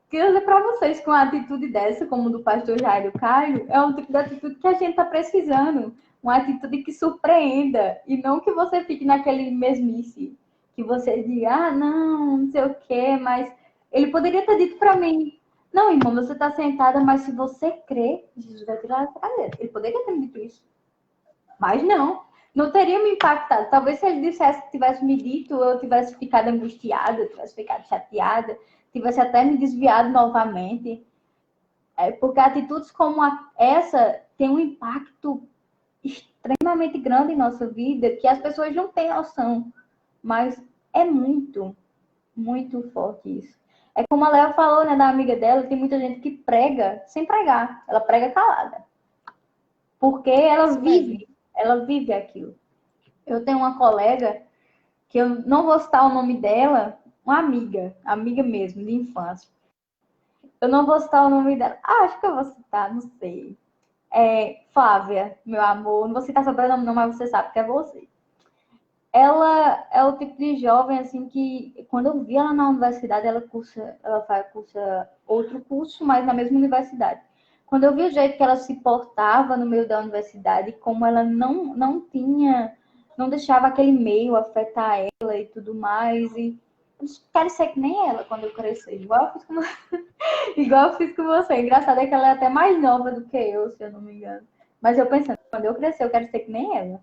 queria dizer para vocês que uma atitude dessa, como do pastor Jairo Caio, é um tipo de atitude que a gente está precisando. Uma atitude que surpreenda e não que você fique naquele mesmice, que você diga, ah, não sei o quê, mas ele poderia ter dito para mim, não, irmão, você está sentada, mas se você crê, Jesus vai tirar a cadeira. Ele poderia ter me dito isso, mas não teria me impactado. Talvez se ele dissesse, tivesse me dito, eu tivesse ficado angustiada, tivesse ficado chateada, tivesse até me desviado novamente. Porque atitudes como essa têm um impacto extremamente grande em nossa vida, que as pessoas não têm noção. Mas é muito, muito forte isso. É como a Léa falou, né, da amiga dela, tem muita gente que prega sem pregar. Ela prega calada. Porque ela vive aquilo. Eu tenho uma colega, que eu não vou citar o nome dela, uma amiga mesmo, de infância. Eu não vou citar o nome dela. Ah, acho que eu vou citar, não sei. Flávia, meu amor. Não vou citar sobrenome não, mas você sabe que é você. Ela é o tipo de jovem, assim, que quando eu vi ela na universidade, ela cursa outro curso, mas na mesma universidade. Quando eu vi o jeito que ela se portava no meio da universidade, como ela não deixava aquele meio afetar ela e tudo mais, e eu quero ser que nem ela quando eu crescer, igual eu fiz com você. Engraçado é que ela é até mais nova do que eu, se eu não me engano. Mas eu pensando, quando eu crescer, eu quero ser que nem ela.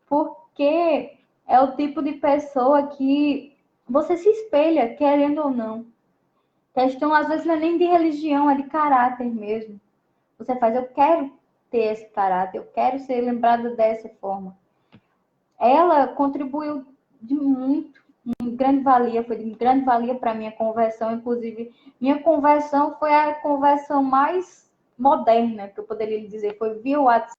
Porque é o tipo de pessoa que você se espelha, querendo ou não. A questão, às vezes, não é nem de religião, é de caráter mesmo. Você faz, eu quero ter esse caráter, eu quero ser lembrada dessa forma. Ela contribuiu de muito, de grande valia, foi de grande valia para a minha conversão. Inclusive, minha conversão foi a conversão mais moderna, que eu poderia lhe dizer, foi via WhatsApp.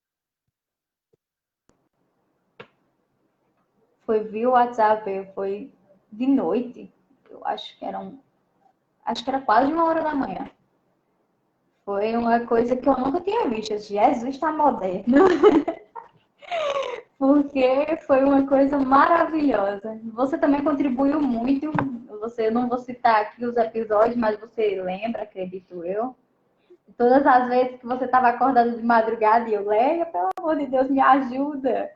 Foi de noite. Eu acho que era quase 1 hora da manhã. Foi uma coisa que eu nunca tinha visto. Jesus está moderno. Porque foi uma coisa maravilhosa. Você também contribuiu muito. Eu não vou citar aqui os episódios, mas você lembra, acredito eu. Todas as vezes que você estava acordado de madrugada e eu, Leia, pelo amor de Deus, me ajuda.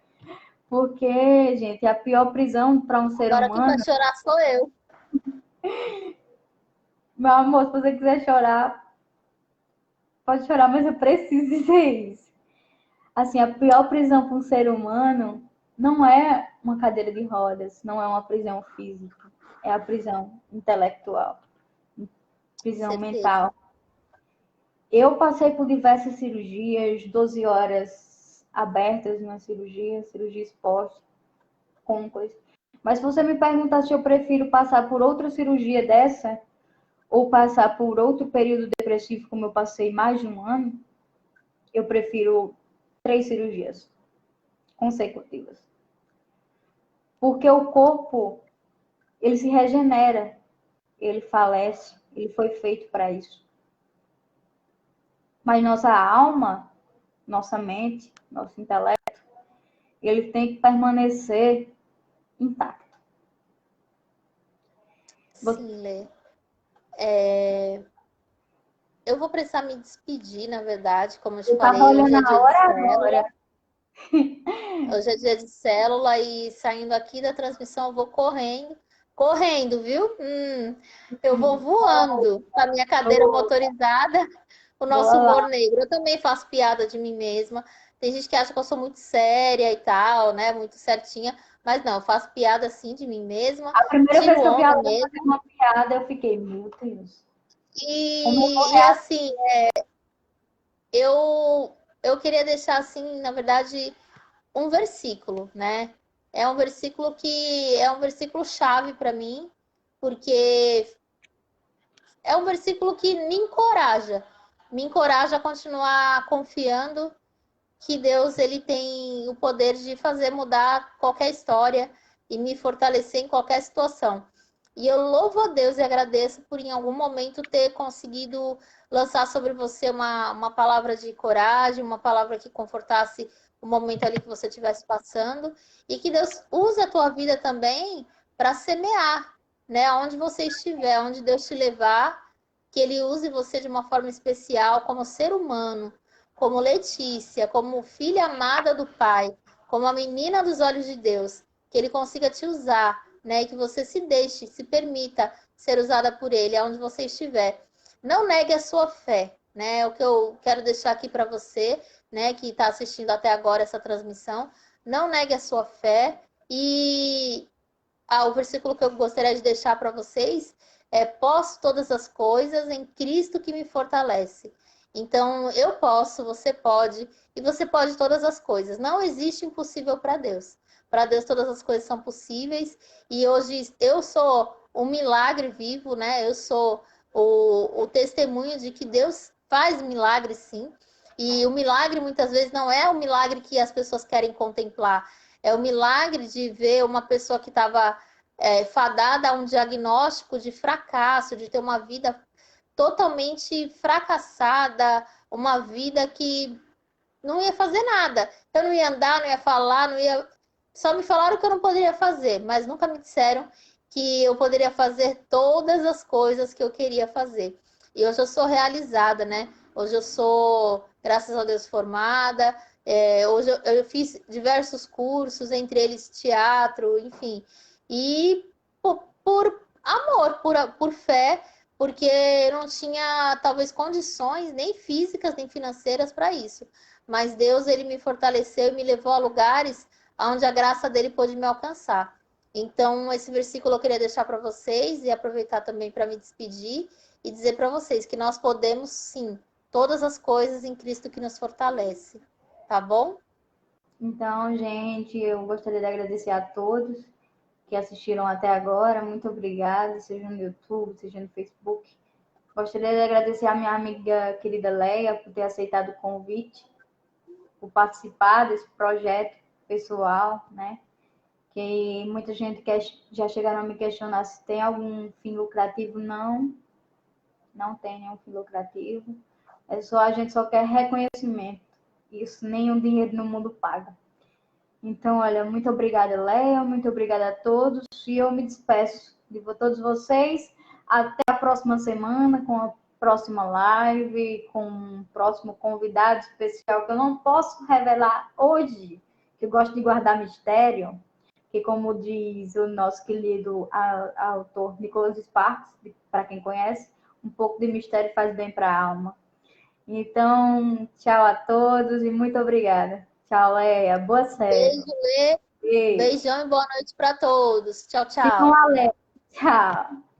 Porque, gente, a pior prisão para um ser Agora quem vai humano. chorar sou eu. Meu amor, se você quiser chorar, pode chorar, mas eu preciso dizer isso. Assim, a pior prisão para um ser humano não é uma cadeira de rodas, não é uma prisão física, é a prisão intelectual, prisão Certeza. mental. Eu passei por diversas cirurgias, 12 horas abertas na cirurgia exposta, com coisa. Mas se você me perguntar se eu prefiro passar por outra cirurgia dessa, ou passar por outro período depressivo, como eu passei mais de 1 ano, eu prefiro 3 cirurgias consecutivas. Porque o corpo, ele se regenera, ele falece, ele foi feito para isso. Mas nossa alma, nossa mente, nosso intelecto, ele tem que permanecer intacto. Sim, Lê. Eu vou precisar me despedir, na verdade, como eu te Eu estava falei, hoje olhando é a dia de hora célula. agora. Hoje é dia de célula e saindo aqui da transmissão eu vou correndo, viu? Eu vou voando com a minha cadeira motorizada, o nosso Boa humor lá. negro. Eu também faço piada de mim mesma. Tem gente que acha que eu sou muito séria e tal, né? Muito certinha. Mas não, eu faço piada assim de mim mesma, A primeira tiro vez que eu vi a onda Ana mesmo. fazer uma piada, eu fiquei, meu Deus. Como eu vou E assim, eu queria deixar assim, na verdade, um versículo, né? É um versículo chave para mim, porque é um versículo que me encoraja a continuar confiando que Deus ele tem o poder de fazer mudar qualquer história e me fortalecer em qualquer situação. E eu louvo a Deus e agradeço por em algum momento ter conseguido lançar sobre você uma palavra de coragem, uma palavra que confortasse o momento ali que você estivesse passando e que Deus use a tua vida também para semear, né? Onde você estiver, onde Deus te levar, que Ele use você de uma forma especial como ser humano, como Letícia, como filha amada do Pai, como a menina dos olhos de Deus, que Ele consiga te usar, né? E que você se deixe, se permita ser usada por Ele, aonde você estiver. Não negue a sua fé, né? O que eu quero deixar aqui para você, né, que está assistindo até agora essa transmissão, não negue a sua fé. E o versículo que eu gostaria de deixar para vocês é: posso todas as coisas em Cristo que me fortalece. Então, eu posso, você pode, e você pode todas as coisas. Não existe impossível para Deus. Para Deus todas as coisas são possíveis, e hoje eu sou um milagre vivo, né? Eu sou o testemunho de que Deus faz milagres, sim. E o milagre muitas vezes não é o milagre que as pessoas querem contemplar. É o milagre de ver uma pessoa que estava fadada a um diagnóstico de fracasso, de ter uma vida totalmente fracassada, uma vida que não ia fazer nada. Eu não ia andar, não ia falar, não ia. Só me falaram que eu não poderia fazer, mas nunca me disseram que eu poderia fazer todas as coisas que eu queria fazer. E hoje eu sou realizada, né? Hoje eu sou, graças a Deus, formada. Hoje eu fiz diversos cursos, entre eles teatro, enfim. E por amor, por fé, porque eu não tinha, talvez, condições nem físicas, nem financeiras para isso. Mas Deus, ele me fortaleceu e me levou a lugares onde a graça dele pôde me alcançar. Então, esse versículo eu queria deixar para vocês e aproveitar também para me despedir e dizer para vocês que nós podemos, sim, todas as coisas em Cristo que nos fortalece. Tá bom? Então, gente, eu gostaria de agradecer a todos que assistiram até agora. Muito obrigada, seja no YouTube, seja no Facebook. Gostaria de agradecer a minha amiga querida Leia por ter aceitado o convite, por participar desse projeto pessoal, né? Que muita gente já chegaram a me questionar se tem algum fim lucrativo. Não, não tem nenhum fim lucrativo. A gente só quer reconhecimento. Isso nenhum dinheiro no mundo paga. Então, olha, muito obrigada, Leia, muito obrigada a todos. E eu me despeço de todos vocês. Até a próxima semana, com a próxima live, com um próximo convidado especial que eu não posso revelar hoje, que eu gosto de guardar mistério, que, como diz o nosso querido autor Nicholas Sparks, para quem conhece, um pouco de mistério faz bem para a alma. Então, tchau a todos e muito obrigada. Tchau, Leia. Boa série. Beijo, Lê. Beijo. Beijão e boa noite para todos. Tchau, Sigam tchau. a Leia. Tchau.